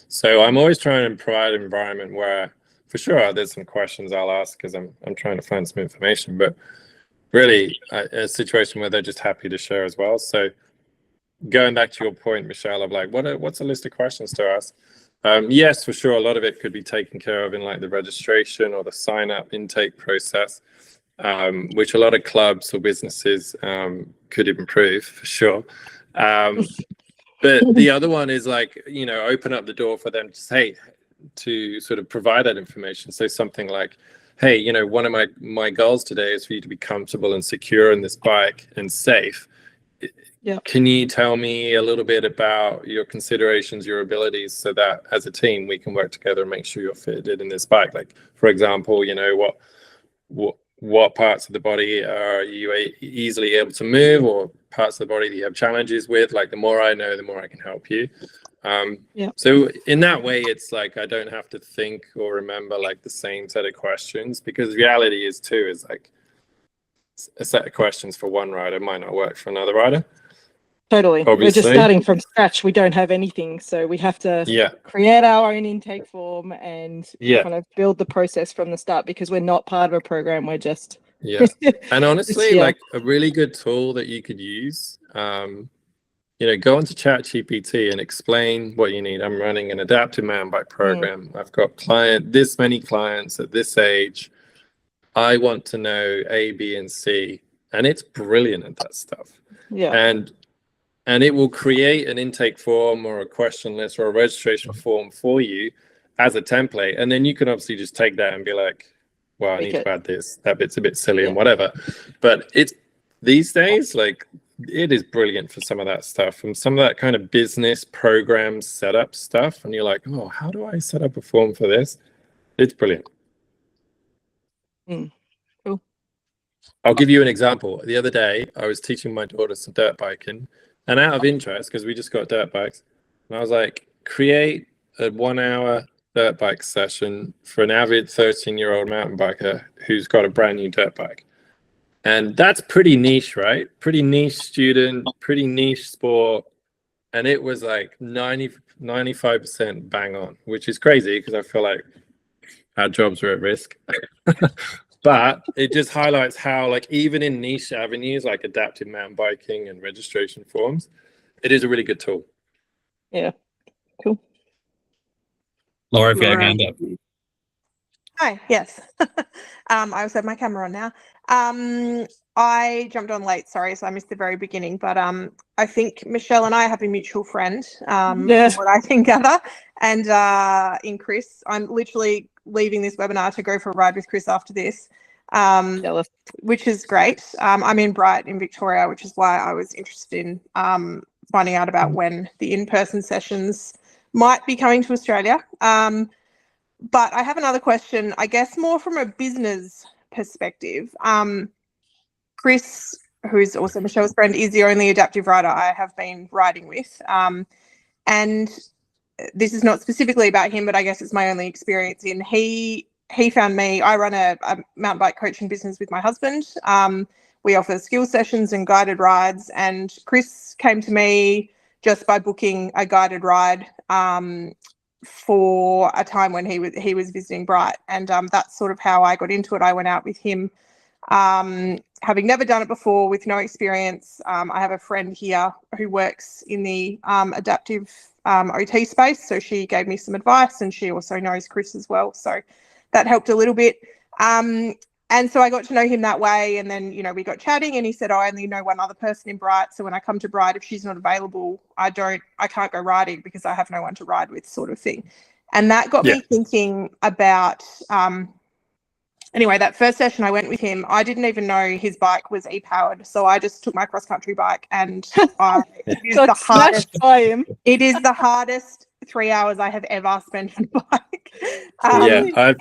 So I'm always trying to provide an environment where, for sure, there's some questions I'll ask because I'm trying to find some information, but really a situation where they're just happy to share as well. So going back to your point, Michelle, of like, what's a list of questions to ask? Yes, for sure, a lot of it could be taken care of in like the registration or the sign-up intake process, which a lot of clubs or businesses could improve, for sure. But But the other one is like, open up the door for them to say, to sort of provide that information. So something like, hey, one of my goals today is for you to be comfortable and secure in this bike and safe.
Yeah.
Can you tell me a little bit about your considerations, your abilities, so that as a team we can work together and make sure you're fitted in this bike? Like, for example, what parts of the body are you easily able to move, or parts of the body that you have challenges with? Like, the more I know, the more I can help you. So in that way, it's like I don't have to think or remember like the same set of questions, because reality is like a set of questions for one rider might not work for another rider.
Totally.
Obviously.
We're just starting from scratch. We don't have anything. So we have to create our own intake form and kind of build the process from the start, because we're not part of a program. We're just...
And honestly, like a really good tool that you could use, go into ChatGPT and explain what you need. I'm running an adaptive mountain bike program. I've got this many clients at this age. I want to know A, B, and C. And it's brilliant at that stuff. And it will create an intake form or a question list or a registration form for you as a template. And then you can obviously just take that and be like, well, I need to add this. That bit's a bit silly and whatever. But it's these days, like, it is brilliant for some of that stuff and some of that kind of business program setup stuff. And you're like, oh, how do I set up a form for this? It's brilliant.
Cool.
I'll give you an example. The other day, I was teaching my daughter some dirt biking, and out of interest, because we just got dirt bikes, and I was like, create a 1 hour dirt bike session for an avid 13-year-old mountain biker who's got a brand new dirt bike. And that's pretty niche, right? Pretty niche student, pretty niche sport. And it was like 95% bang on, which is crazy because I feel like our jobs are at risk. But it just highlights how, like, even in niche avenues like adaptive mountain biking and registration forms, it is a really good tool.
Yeah, cool.
Laura, if you had a hand up.
Hi, yes. I also have my camera on now. I jumped on late, sorry, so I missed the very beginning. But I think Michelle and I have a mutual friend, from what I can gather. And in Chris, I'm literally leaving this webinar to go for a ride with Chris after this, which is great. I'm in Bright in Victoria, which is why I was interested in finding out about when the in-person sessions might be coming to Australia. But I have another question, I guess more from a business perspective. Chris, who's also Michelle's friend, is the only adaptive rider I have been riding with. And this is not specifically about him, but I guess it's my only experience in. He found me. I run a mountain bike coaching business with my husband. We offer skill sessions and guided rides. And Chris came to me just by booking a guided ride for a time when he was visiting Bright, and that's sort of how I got into it. I went out with him, having never done it before, with no experience. I have a friend here who works in the adaptive OT space, so she gave me some advice, and she also knows Chris as well, so that helped a little bit. And so I got to know him that way, and then, we got chatting, and he said, I only know one other person in Bright, so when I come to Bright, if she's not available, I can't go riding because I have no one to ride with, sort of thing. And that got me thinking about, anyway, that first session I went with him, I didn't even know his bike was e-powered, so I just took my cross-country bike, and it is the hardest. It is the hardest 3 hours I have ever spent on a bike.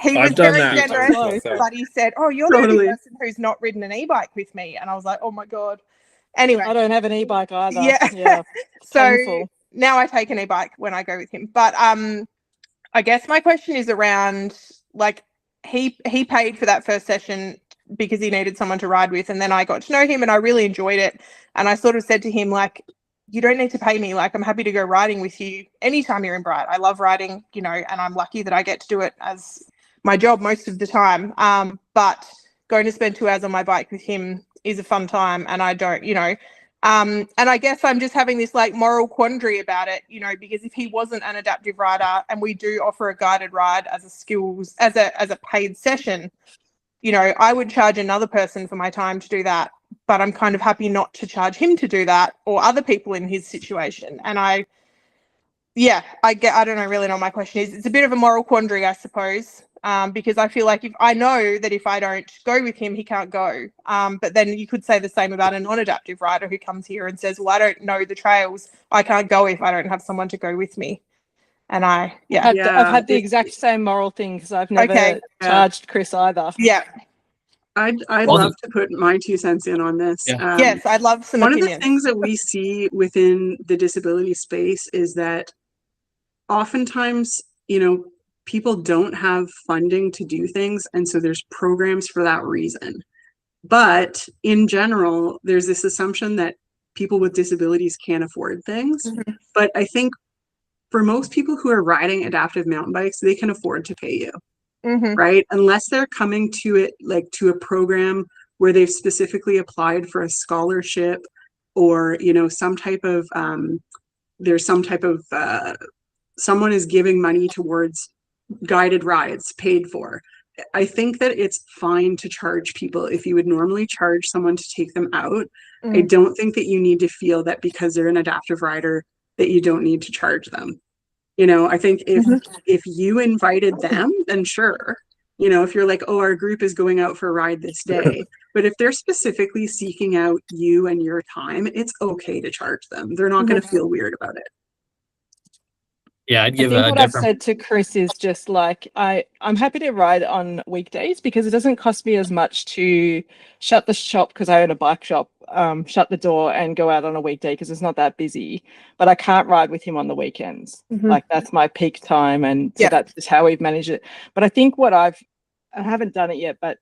He was very generous, but he said, oh, you're the only person who's not ridden an e-bike with me. And I was like, oh my God. Anyway.
I don't have an e-bike either.
Yeah. So
painful.
Now I take an e-bike when I go with him. But I guess my question is around, like, he paid for that first session because he needed someone to ride with. And then I got to know him and I really enjoyed it. And I sort of said to him, like, you don't need to pay me. Like, I'm happy to go riding with you anytime you're in Bright. I love riding, and I'm lucky that I get to do it as my job most of the time. But going to spend 2 hours on my bike with him is a fun time, and I don't, and I guess I'm just having this like moral quandary about it, because if he wasn't an adaptive rider and we do offer a guided ride as a paid session, I would charge another person for my time to do that. but I'm kind of happy not to charge him to do that or other people in his situation. And I don't know really know what my question is. It's a bit of a moral quandary, I suppose, because I feel like if I don't go with him, he can't go. But then you could say the same about a non-adaptive rider who comes here and says, well, I don't know the trails. I can't go if I don't have someone to go with me. And I've
had the exact same moral thing because I've never charged Chris either.
Yeah.
I'd love to put my 2 cents in on this.
Yeah.
Yes, I'd love some
One
opinions.
of the things that we see within the disability space is that oftentimes, people don't have funding to do things, and so there's programs for that reason. But in general, there's this assumption that people with disabilities can't afford things.
Mm-hmm.
But I think for most people who are riding adaptive mountain bikes, they can afford to pay you.
Mm-hmm.
Right? Unless they're coming to it like to a program where they've specifically applied for a scholarship or, some type of, someone is giving money towards guided rides paid for. I think that it's fine to charge people if you would normally charge someone to take them out. I don't think that you need to feel that because they're an adaptive rider that you don't need to charge them. I think if you invited them, then sure. If you're like, oh, our group is going out for a ride this day. But if they're specifically seeking out you and your time, it's okay to charge them. They're not going to feel weird about it.
Yeah, I'd give
I think
a
what I've
different.
said to Chris is just like I'm happy to ride on weekdays because it doesn't cost me as much to shut the shop because I own a bike shop, shut the door and go out on a weekday because it's not that busy. But I can't ride with him on the weekends. Like that's my peak time, and so that's just how we've managed it. But I think I haven't done it yet, but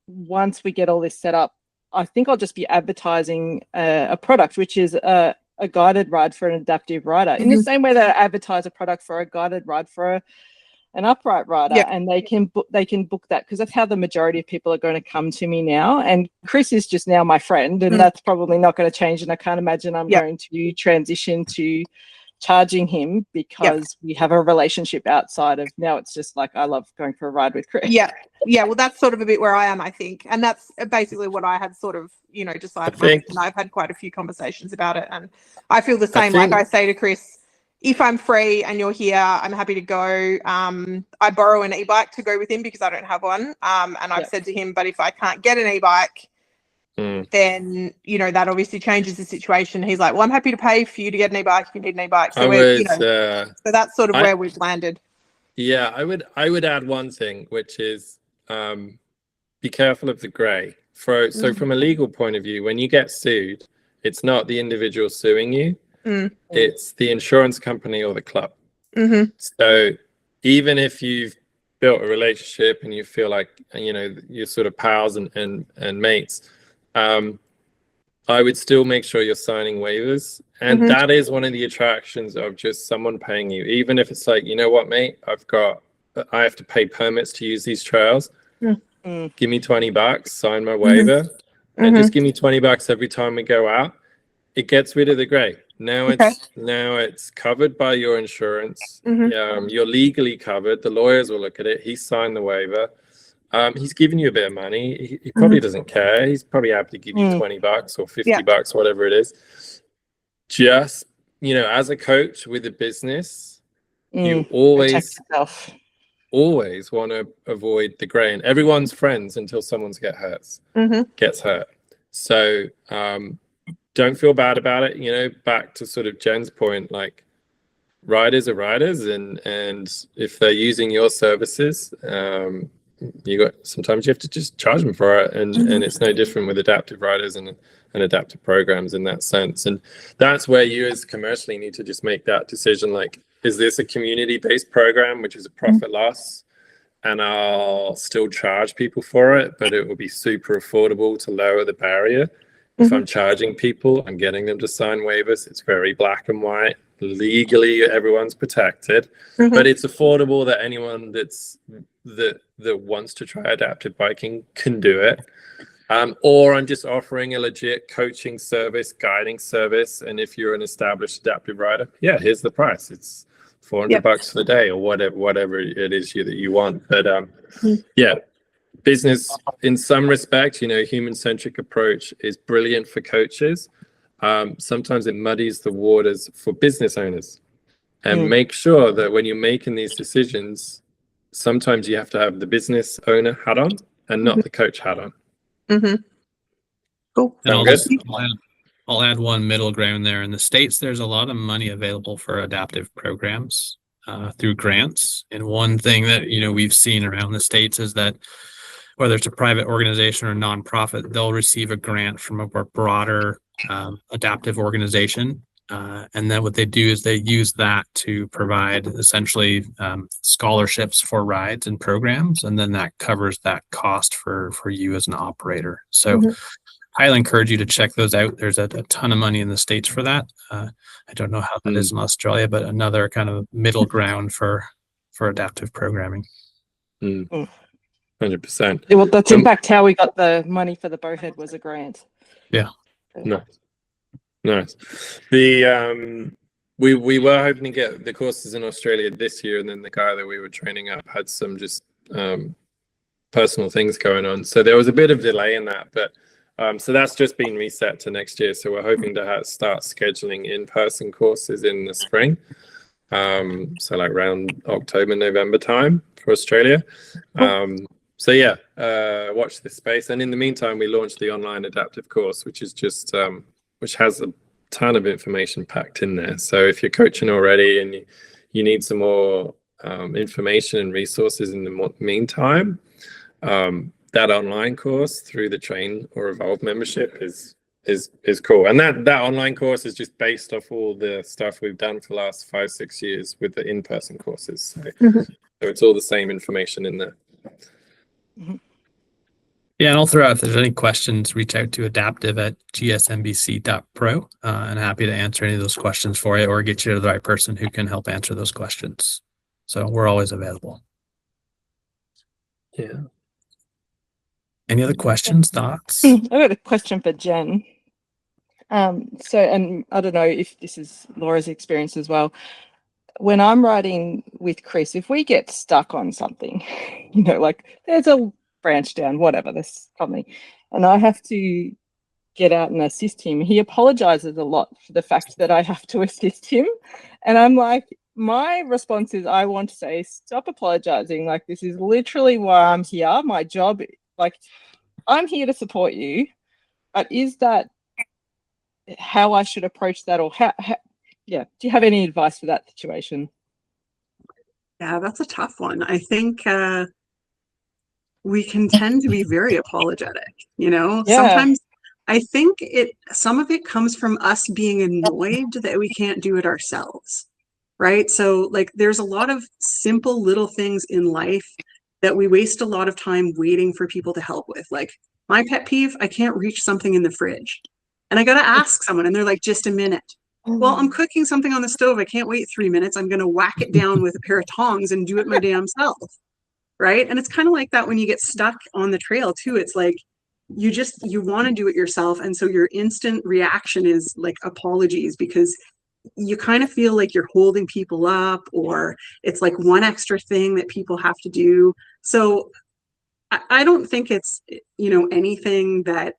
once we get all this set up, I think I'll just be advertising a product which is a guided ride for an adaptive rider in the same way that I advertise a product for a guided ride for an upright rider, and they can book that because that's how the majority of people are going to come to me now. And Chris is just now my friend, and that's probably not going to change. And I can't imagine I'm going to transition to charging him because we have a relationship outside of now. It's just like I love going for a ride with Chris.
Well, that's sort of a bit where I am, I think, and that's basically what I had sort of decided. And I've had quite a few conversations about it, and I feel the same. Like I say to Chris, if I'm free and you're here, I'm happy to go. I borrow an e-bike to go with him because I don't have one, and I've said to him, but if I can't get an e-bike, then that obviously changes the situation. He's like, well, I'm happy to pay for you to get an e-bike if you need an e-bike. So so that's sort of where we've landed.
Yeah, I would add one thing, which is be careful of the grey. So from a legal point of view, when you get sued, it's not the individual suing you, it's the insurance company or the club. So even if you've built a relationship and you feel like you're sort of pals and mates, I would still make sure you're signing waivers. And that is one of the attractions of just someone paying you, even if it's like, you know what, mate, I have to pay permits to use these trails. Give me $20, sign my waiver, and just give me $20 every time we go out. It gets rid of the grey. Now it's covered by your insurance. You're legally covered. The lawyers will look at it. He's signed the waiver. He's giving you a bit of money. He probably doesn't care. He's probably happy to give you $20 or $50, whatever it is. Just, as a coach with a business, you always want to avoid the grey. And everyone's friends until someone gets hurt. So don't feel bad about it. Back to sort of Jen's point, like riders are riders, and if they're using your services, sometimes you have to just charge them for it, and it's no different with adaptive riders and adaptive programs in that sense. And that's where you as commercially need to just make that decision, like, is this a community-based program which is a profit loss, and I'll still charge people for it, but it will be super affordable to lower the barrier. If I'm charging people, I'm getting them to sign waivers. It's very black and white. Legally, everyone's protected, but it's affordable that anyone that wants to try adaptive biking can do it. Or I'm just offering a legit coaching service, guiding service, and if you're an established adaptive rider, here's the price. It's $400 for the day, or whatever it is that you want. But business, in some respects, human-centric approach is brilliant for coaches. Sometimes it muddies the waters for business owners. And make sure that when you're making these decisions, sometimes you have to have the business owner hat on and not the coach hat on.
Cool.
And I'll add one middle ground there. In the States, there's a lot of money available for adaptive programs through grants. And one thing that we've seen around the States is that whether it's a private organization or nonprofit, they'll receive a grant from a broader adaptive organization. And then what they do is they use that to provide essentially scholarships for rides and programs, and then that covers that cost for you as an operator. So highly encourage you to check those out. There's a ton of money in the States for that. I don't know how that is in Australia, but another kind of middle ground for adaptive programming.
100%.
Well, that's in fact how we got the money for the Bowhead, was a grant.
Yeah.
Nice. The we were hoping to get the courses in Australia this year, and then the guy that we were training up had some just personal things going on, so there was a bit of delay in that. But so that's just been reset to next year. So we're hoping to start scheduling in-person courses in the spring. So like around October, November time for Australia. So yeah, watch this space. And in the meantime, we launched the online adaptive course, which is just which has a ton of information packed in there. So if you're coaching already and you need some more information and resources in the meantime, that online course through the Train or Evolve membership is cool. And that online course is just based off all the stuff we've done for the last 5-6 years with the in-person courses. So it's all the same information in there.
Yeah, and I'll throw out, if there's any questions, reach out to adaptive@gsmbc.pro, and happy to answer any of those questions for you or get you to the right person who can help answer those questions. So we're always available.
Yeah.
Any other questions, thoughts?
I've got a question for Jen. And I don't know if this is Laura's experience as well. When I'm riding with Chris, if we get stuck on something, like there's a branch down, whatever, this something, and I have to get out and assist him, he apologizes a lot for the fact that I have to assist him. And I'm like, my response is, I want to say, stop apologizing. Like, this is literally why I'm here. My job, like, I'm here to support you. But is that how I should approach that? Or how do you have any advice for that situation?
Yeah, that's a tough one. I think we can tend to be very apologetic, Sometimes I think some of it comes from us being annoyed that we can't do it ourselves, right? So like there's a lot of simple little things in life that we waste a lot of time waiting for people to help with. Like my pet peeve, I can't reach something in the fridge and I got to ask someone and they're like, just a minute. Well, I'm cooking something on the stove. I can't wait 3 minutes. I'm going to whack it down with a pair of tongs and do it my damn self. Right. And it's kind of like that when you get stuck on the trail too. It's like you want to do it yourself. And so your instant reaction is like apologies, because you kind of feel like you're holding people up, or it's like one extra thing that people have to do. So I don't think it's, anything that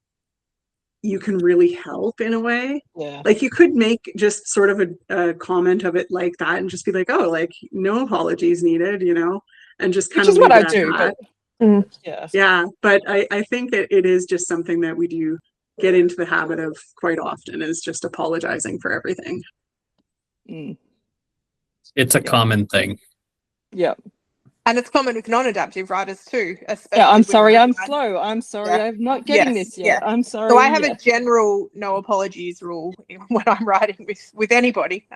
you can really help in a way.
Yeah.
Like you could make just sort of a comment of it like that and just be like, oh, like no apologies needed, and just kind of
what I do. But,
yeah. But I think that it is just something that we do get into the habit of quite often, is just apologizing for everything.
It's a common thing.
Yeah.
And it's common with non-adaptive riders too.
Yeah, I'm sorry, I'm slow. I'm sorry, I'm not getting this yet. I'm sorry.
So I have a general no apologies rule when I'm riding with anybody.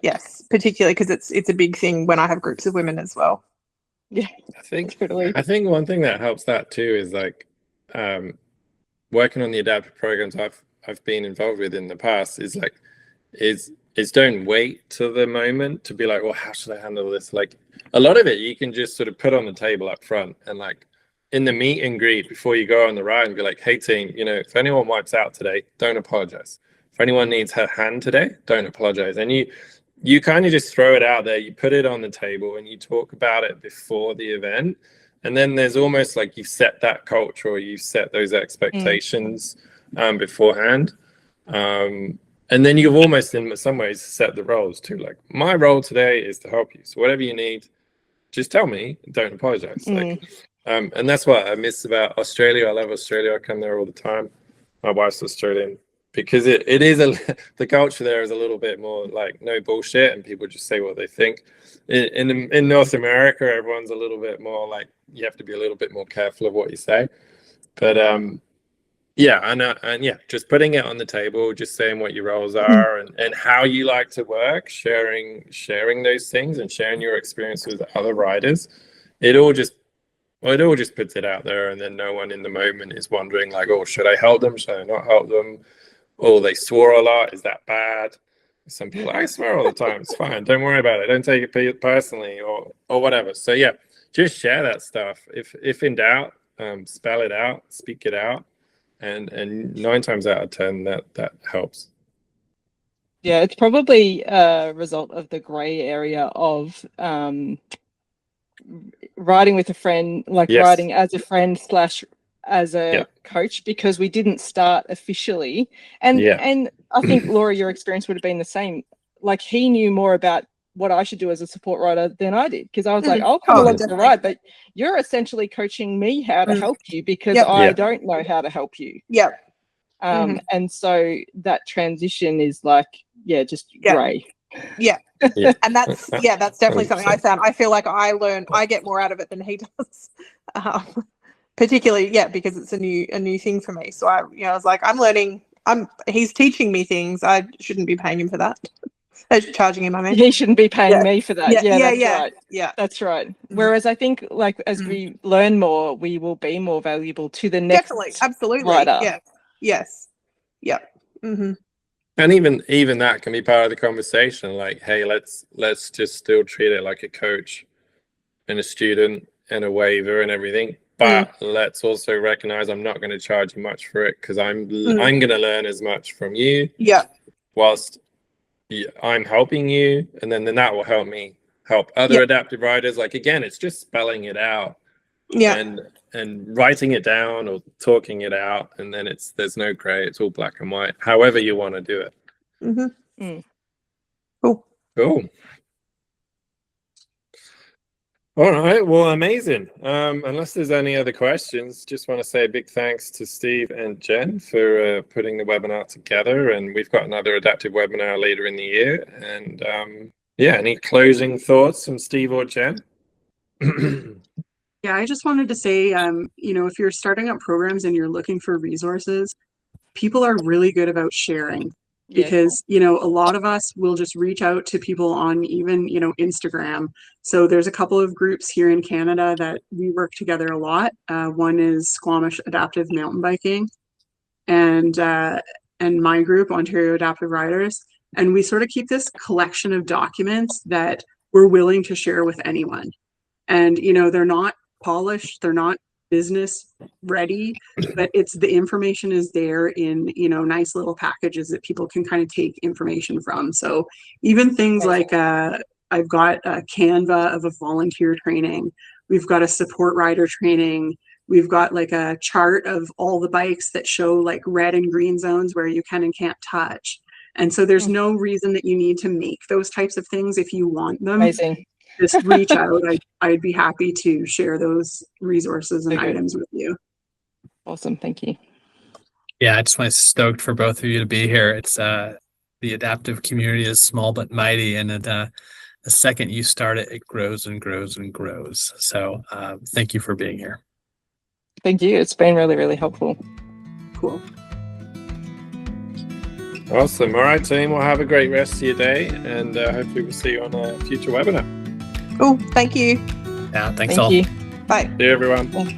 Yes, particularly because it's a big thing when I have groups of women as well.
Yeah,
I think one thing that helps that too is like working on the adaptive programs I've been involved with in the past is don't wait till the moment to be like, well, how should I handle this? Like a lot of it you can just sort of put on the table up front, and like in the meet and greet before you go on the ride and be like, hey team, if anyone wipes out today, don't apologize. If anyone needs her hand today, don't apologize. And you kind of just throw it out there, you put it on the table and you talk about it before the event. And then there's almost like you set that culture, or you set those expectations beforehand. And then you've almost in some ways set the roles too. Like, my role today is to help you. So whatever you need, just tell me, don't apologize. Like, and that's what I miss about Australia. I love Australia. I come there all the time. My wife's Australian, because it is the culture there is a little bit more like no bullshit, and people just say what they think. In North America, everyone's a little bit more like, you have to be a little bit more careful of what you say. But yeah, and yeah, just putting it on the table, just saying what your roles are and how you like to work, sharing those things and sharing your experience with other riders. It all just puts it out there, and then no one in the moment is wondering like, oh, should I help them? Should I not help them? Oh, they swore a lot. Is that bad? Some people, I swear all the time. It's fine. Don't worry about it. Don't take it personally or whatever. So yeah, just share that stuff. If in doubt, spell it out, speak it out. And 9 times out of 10, that helps.
Yeah, it's probably a result of the grey area of riding with a friend, like riding as a friend / as a coach, because we didn't start officially. And I think, Laura, your experience would have been the same. Like, he knew more about what I should do as a support rider than I did, because I was like, I'll come along for the ride, but you're essentially coaching me how to help you, because I don't know how to help you. And so that transition is like, just grey.
And that's definitely something I found. I feel like I get more out of it than he does. Particularly because it's a new thing for me. So I was like, I'm learning, he's teaching me things. I shouldn't be paying him for that. Charging him, I mean.
He shouldn't be paying me for that.
Right.
That's right. Whereas I think, like, as we learn more, we will be more valuable to the next rider.
Yes.
And even that can be part of the conversation. Like, hey, let's just still treat it like a coach and a student and a waiver and everything. But let's also recognize I'm not going to charge you much for it, because I'm going to learn as much from you. Whilst I'm helping you, and then that will help me help other adaptive riders. Like, again, it's just spelling it out. And writing it down or talking it out, and then there's no gray, it's all black and white, however you want to do it. Cool. All right, well, amazing. Unless there's any other questions, just want to say a big thanks to Steve and Jen for putting the webinar together, and we've got another adaptive webinar later in the year. And any closing thoughts from Steve or Jen?
Yeah, I just wanted to say, if you're starting up programs and you're looking for resources, people are really good about sharing, because, a lot of us will just reach out to people on even, Instagram. So there's a couple of groups here in Canada that we work together a lot. One is Squamish Adaptive Mountain Biking, and my group, Ontario Adaptive Riders. And we sort of keep this collection of documents that we're willing to share with anyone. And, they're not polished, they're not business ready, but the information is there in nice little packages that people can kind of take information from. So even things like I've got a Canva of a volunteer training, we've got a support rider training, we've got like a chart of all the bikes that show like red and green zones where you can and can't touch. And so there's no reason that you need to make those types of things if you want them.
Amazing.
Just reach out. I'd be happy to share those resources and items with you.
Awesome. Thank you.
Yeah, I just want to stoked for both of you to be here. It's the adaptive community is small but mighty, and the second you start it, it grows and grows and grows. So thank you for being here.
Thank you. It's been really, really helpful.
Cool.
Awesome. All right, team. Well, have a great rest of your day, and hopefully we'll see you on a future webinar.
Cool. Thank you.
Yeah, thanks
Thank
all.
you.
Bye.
See you, everyone.
Bye.